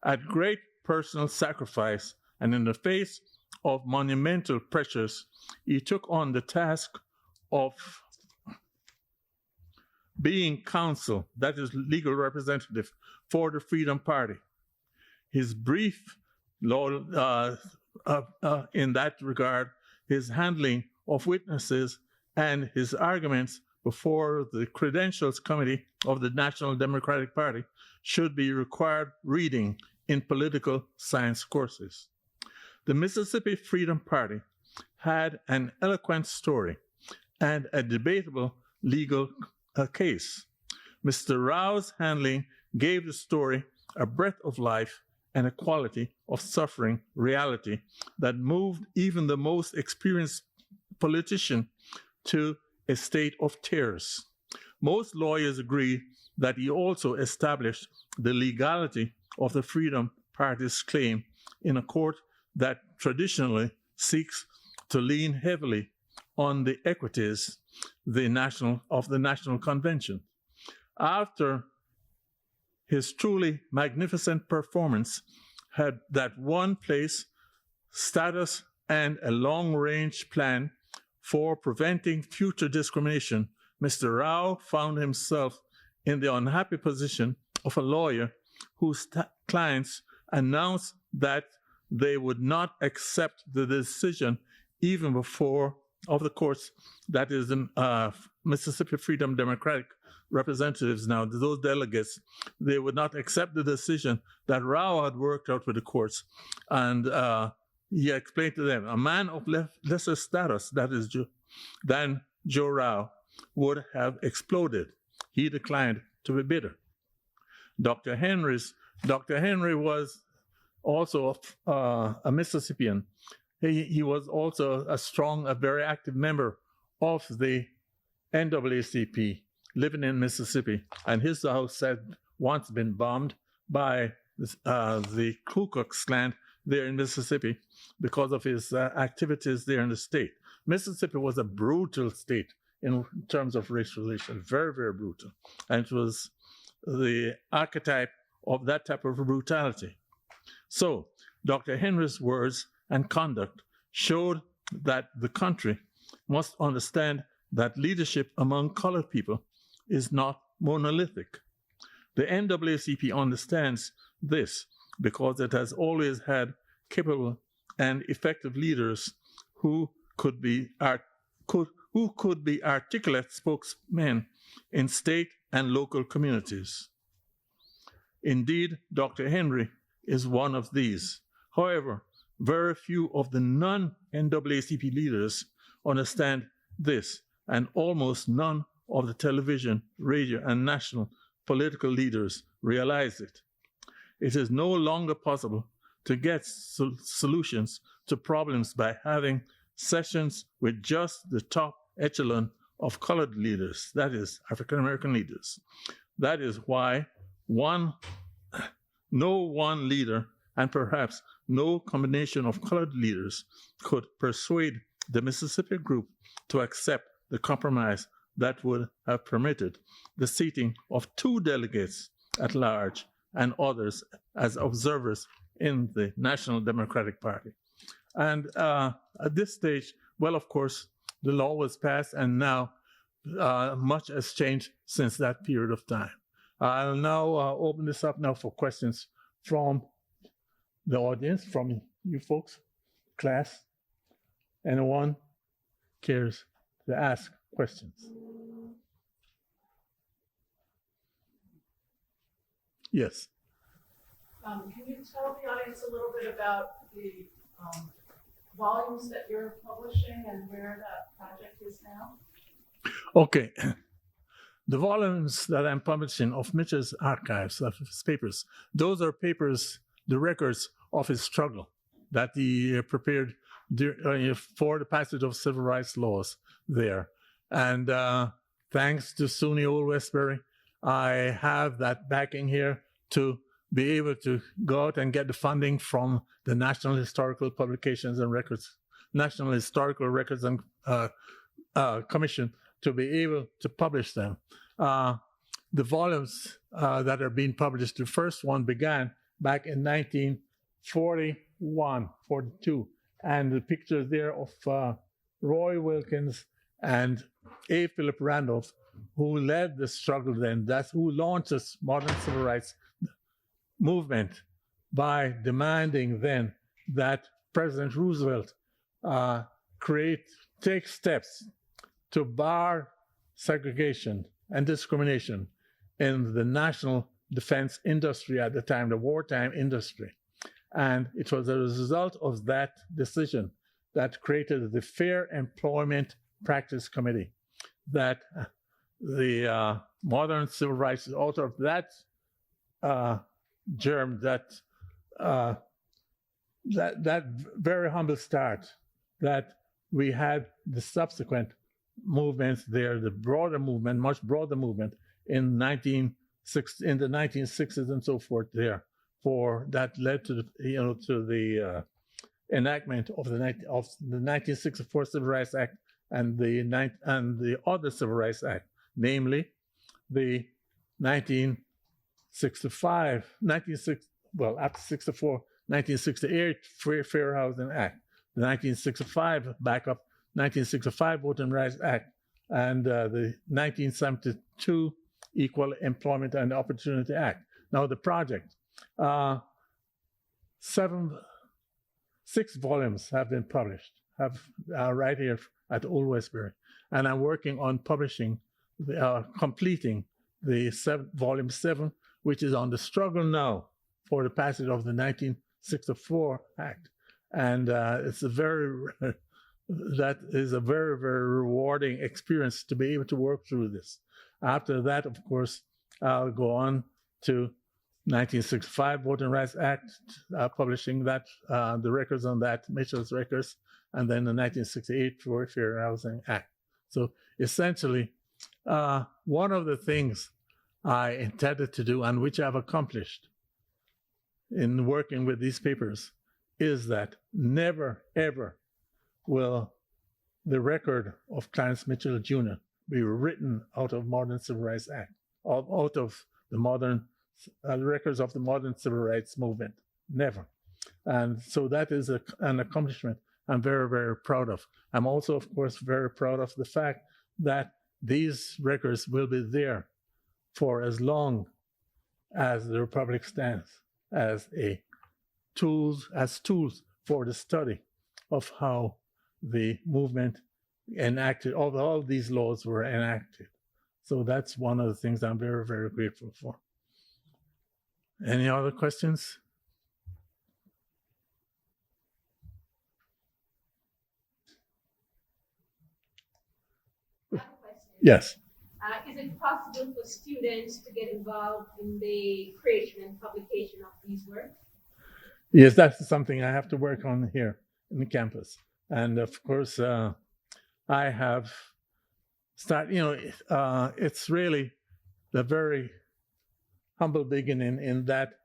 At great personal sacrifice and in the face of monumental pressures, he took on the task of being counsel, that is legal representative, for the Freedom Party. His brief, in that regard, his handling of witnesses and his arguments before the Credentials Committee of the National Democratic Party should be required reading in political science courses. The Mississippi Freedom Party had an eloquent story and a debatable legal case. Mr. Rao's handling gave the story a breadth of life and a quality of suffering reality that moved even the most experienced politician to a state of tears. Most lawyers agree that he also established the legality of the Freedom Party's claim in a court that traditionally seeks to lean heavily on the equities of the National Convention. After his truly magnificent performance had that one place, status, and a long-range plan for preventing future discrimination, Mr. Rao found himself in the unhappy position of a lawyer whose clients announced that they would not accept the decision even before of the courts, that is the Mississippi Freedom Democratic representatives now, those delegates, they would not accept the decision that Rao had worked out with the courts. And he explained to them, a man of lesser status, that is than Joe Rao, would have exploded. He declined to be bitter. Dr. Henry was also a Mississippian. He was also a very active member of the NAACP, living in Mississippi, and his house had once been bombed by the Ku Klux Klan there in Mississippi because of his activities there in the state. Mississippi was a brutal state in terms of race relations, very, very brutal. And it was the archetype of that type of brutality. So Dr. Henry's words and conduct showed that the country must understand that leadership among colored people is not monolithic. The NAACP understands this because it has always had capable and effective leaders who could be articulate spokesmen in state and local communities. Indeed, Dr. Henry is one of these. However, very few of the non-NAACP leaders understand this, and almost none of the television, radio, and national political leaders realize it. It is no longer possible to get solutions to problems by having sessions with just the top echelon of colored leaders, that is, African American leaders. That is why no one leader, and perhaps no combination of colored leaders, could persuade the Mississippi group to accept the compromise that would have permitted the seating of 2 delegates at large and others as observers in the National Democratic Party. And at this stage, well, of course, the law was passed, and now much has changed since that period of time. I'll now open this up now for questions from the audience, from you folks, class. Anyone cares to ask questions? Yes. Can you tell the audience a little bit about the volumes that you're publishing and where that project is now? Okay. The volumes that I'm publishing of Mitchell's archives, of his papers, those are papers, the records of his struggle that he prepared for the passage of civil rights laws there. And thanks to SUNY Old Westbury, I have that backing here to be able to go out and get the funding from the National Historical Publications and Records, National Historical Records and Commission, to be able to publish them. The volumes that are being published, the first one began back in 1941, 42, and the picture there of Roy Wilkins and A. Philip Randolph, who led the struggle then. That's who launched this modern civil rights movement by demanding then that President Roosevelt take steps to bar segregation and discrimination in the national defense industry at the time, the wartime industry. And it was a result of that decision that created the Fair Employment Practice Committee, that the modern civil rights, out of that germ, that very humble start, that we had the subsequent movements there, the broader movement, much broader movement in the 1960s and so forth there, for that led to the enactment of the 1964 Civil Rights Act and the other Civil Rights Act, namely the 1968 Fair Housing Act, the 1965 backup 1965 Voting Rights Act, and the 1972 Equal Employment and Opportunity Act. Now the project, 6 volumes have been published, right here at Old Westbury, and I'm working on publishing, completing the volume 7, which is on the struggle now for the passage of the 1964 Act, and that is a very, very rewarding experience to be able to work through this. After that, of course, I'll go on to 1965 Voting Rights Act, publishing that, the records on that, Mitchell's records, and then the 1968 Fair Housing Act. So essentially, one of the things I intended to do, and which I've accomplished in working with these papers, is that never, ever will the record of Clarence Mitchell Jr. be written out of modern Civil Rights Act, out of the modern records of the modern civil rights movement. Never. And so that is an accomplishment I'm very, very proud of. I'm also, of course, very proud of the fact that these records will be there for as long as the Republic stands, as tools for the study of how the movement enacted, all these laws were enacted. So that's one of the things I'm very, very grateful for. Any other questions? I have a question. Yes. Is it possible for students to get involved in the creation and publication of these works? Yes, that's something I have to work on here in the campus. And of course, I have started, it's really the very humble beginning in that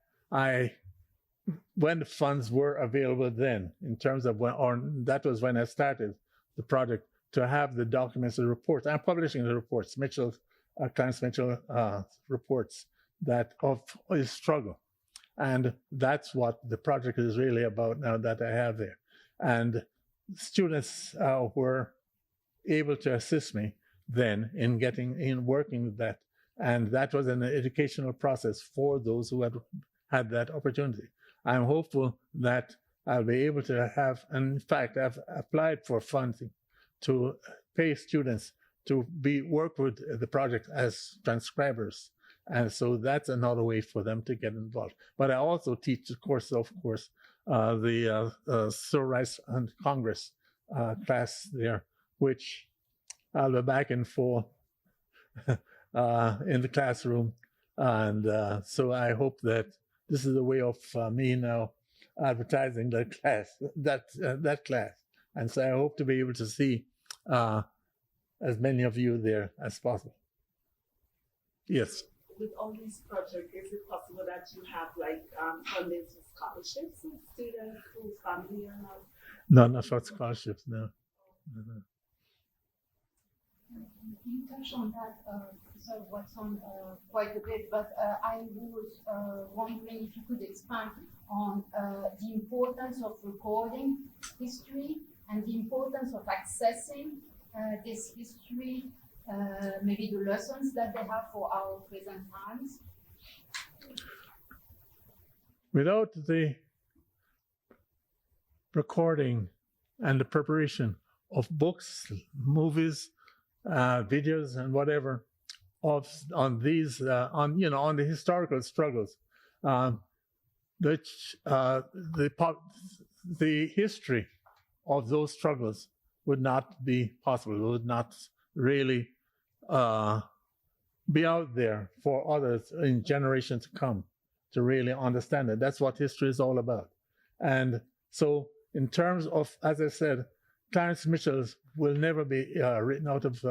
when the funds were available then, in terms of that was when I started the project, to have the documents, the reports. I'm publishing the reports, Clarence Mitchell reports of his struggle. And that's what the project is really about now that I have there. And students were able to assist me then in working with that. And that was an educational process for those who had that opportunity. I'm hopeful that I'll be able to have, and in fact, I've applied for funding to pay students to work with the project as transcribers. And so that's another way for them to get involved. But I also teach the course, of course, the Civil Rights and Congress class there, which I'll be back and forth in the classroom. And so I hope that this is a way of me now advertising that class, that class. And so I hope to be able to see as many of you there as possible. Yes. With all these projects, is it possible that you have funding for scholarships with students whose family are not? No, not for scholarships, no. You touched on that, Professor Watson, quite a bit, but I was wondering if you could expand on the importance of recording history and the importance of accessing this history, maybe the lessons that they have for our present times. Without the recording and the preparation of books, movies, videos, and whatever on the historical struggles, the history of those struggles would not be possible. It would not really be out there for others in generations to come to really understand it. That's what history is all about. And so in terms of, as I said, Clarence Mitchell will never be written out of,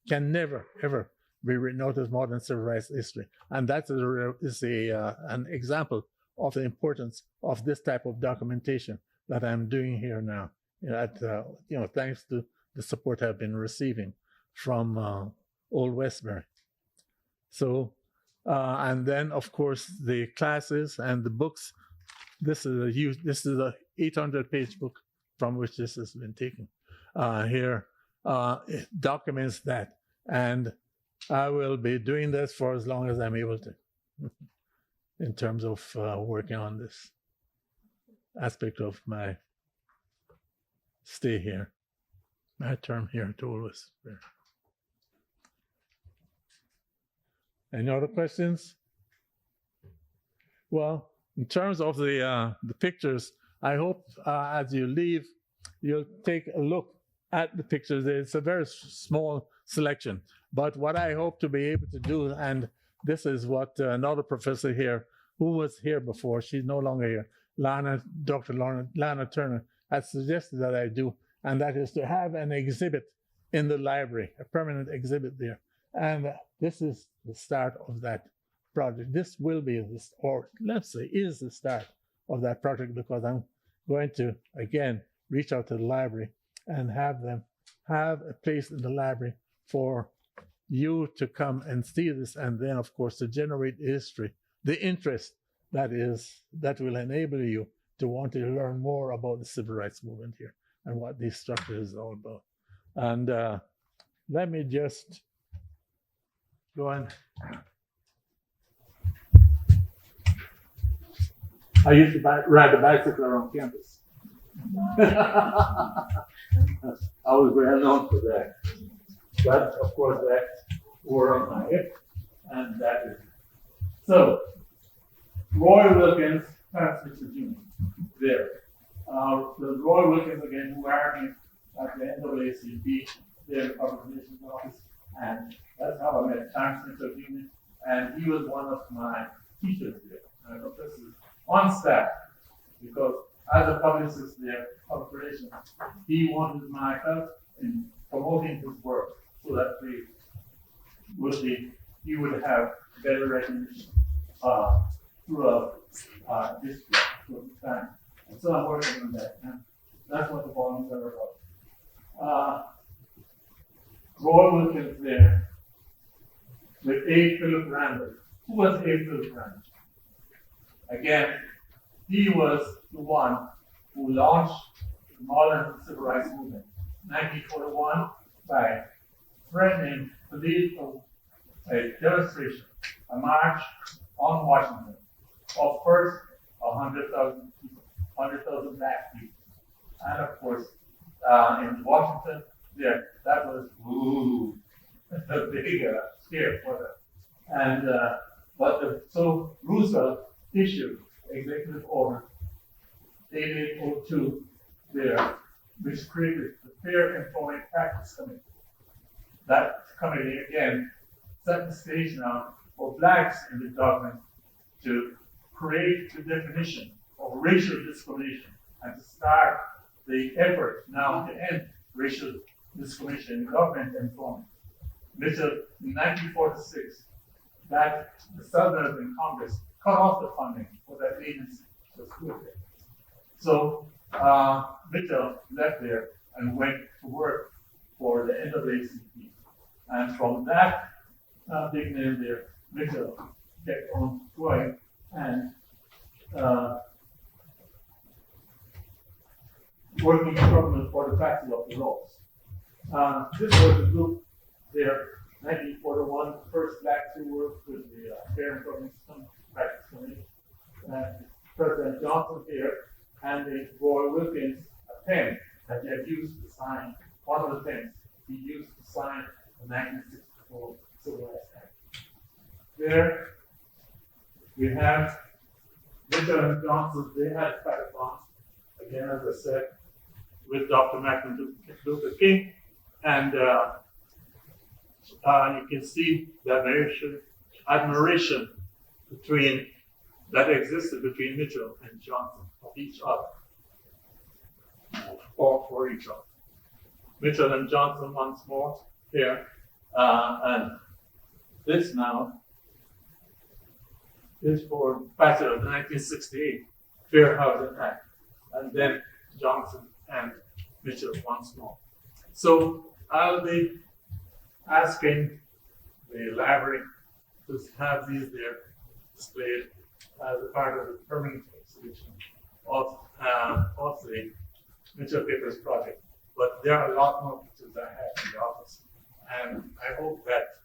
can never, ever be written out of modern civil rights history. And that is an example of the importance of this type of documentation that I'm doing here now. Thanks to the support I've been receiving from Old Westbury. So, and then of course the classes and the books. This is a 800-page book from which this has been taken. Here it documents that, and I will be doing this for as long as I'm able to, in terms of working on this aspect of my stay here, my term here at Old Westbury. Any other questions? Well, in terms of the pictures, I hope as you leave, you'll take a look at the pictures. It's a very small selection, but what I hope to be able to do, and this is what another professor here, who was here before, she's no longer here, Dr. Lana Turner, has suggested that I do, and that is to have an exhibit in the library, a permanent exhibit there. And this is the start of that project. This will be this, or let's say is the start of that project, because I'm going to, again, reach out to the library and have them have a place in the library for you to come and see this, and then, of course, to generate history, the interest that will enable you to want to learn more about the civil rights movement here and what this structure is all about. And let me just go on. I used to ride a bicycle around campus. I was well known for that. But of course, that wore on my hip, and that is. So, Roy Wilkins, Clarence Mitchell Jr. there. The Roy Wilkins, again, who hired me at the NAACP, their public relations office, and that's how I met Clarence Mitchell Jr. And he was one of my teachers there, my professors on staff, because as a publicist there, public relations, he wanted my help in promoting his work so that he would have better recognition throughout history, throughout time. And so I'm working on that. And that's what the volumes are about. Roy Wilkins there with A. Philip Randall. Who was A. Philip Randall? Again, he was the one who launched the modern civil rights movement in 1941 by threatening to lead a demonstration, a march on Washington of first 100,000 people, 100,000 black people. And of course, in Washington, there, that was a big scare for them. And so Roosevelt issued Executive Order 8802 there, which created the Fair Employment Practice Committee. That committee again set the stage now for blacks in the government to create the definition of racial discrimination and to start the effort now to end racial discrimination in government employment. Mitchell, in 1946, that the Southerners in Congress cut off the funding for that agency. So Mitchell left there and went to work for the NAACP. And from that big name there, Mitchell kept on going and working strongly for the practice of the laws. This was a group there, 1941, the first blacks who worked with the Fair Employment Practice Committee. President Johnson here handed Roy Wilkins a pen that he had used to sign, one of the pens he used to sign the 1964 Civil Rights Act. There we have Mitchell and Johnson, they had private bonds, again, as I said, with Dr. Martin Luther King. And you can see the admiration that existed between Mitchell and Johnson of each other, or for each other. Mitchell and Johnson once more here. And this now is for passage of the 1968 Fair Housing Act. And then Johnson and Mitchell once more. So I'll be asking the library to have these there displayed as a part of the permanent exhibition of the Mitchell Papers project. But there are a lot more pictures I have in the office. And I hope that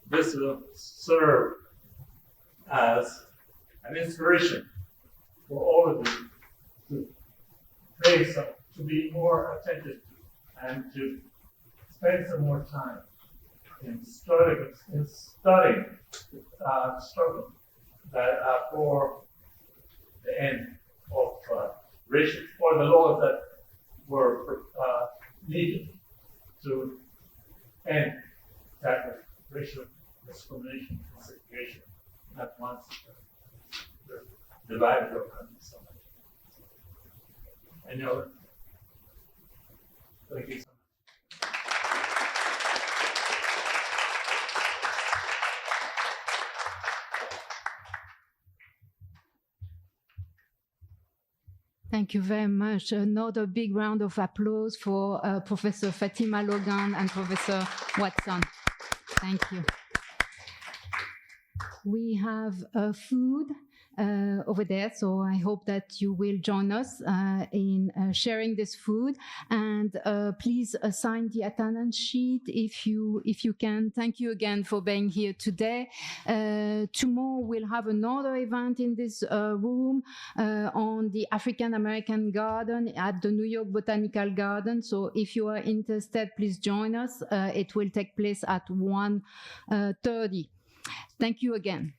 this will serve as an inspiration for all of you to be more attentive to and to spend some more time in studying the struggle that for the end of racial, for the laws that were needed to end that racial discrimination and segregation that once divided our country so much. Any other? Thank you so much. Thank you very much. Another big round of applause for Professor Fatima Logan and Professor Watson. Thank you. We have food over there, so I hope that you will join us in sharing this food. And please sign the attendance sheet if you can. Thank you again for being here today. Tomorrow we'll have another event in this room on the African American Garden at the New York Botanical Garden. So if you are interested, please join us. It will take place at 1:30. Thank you again.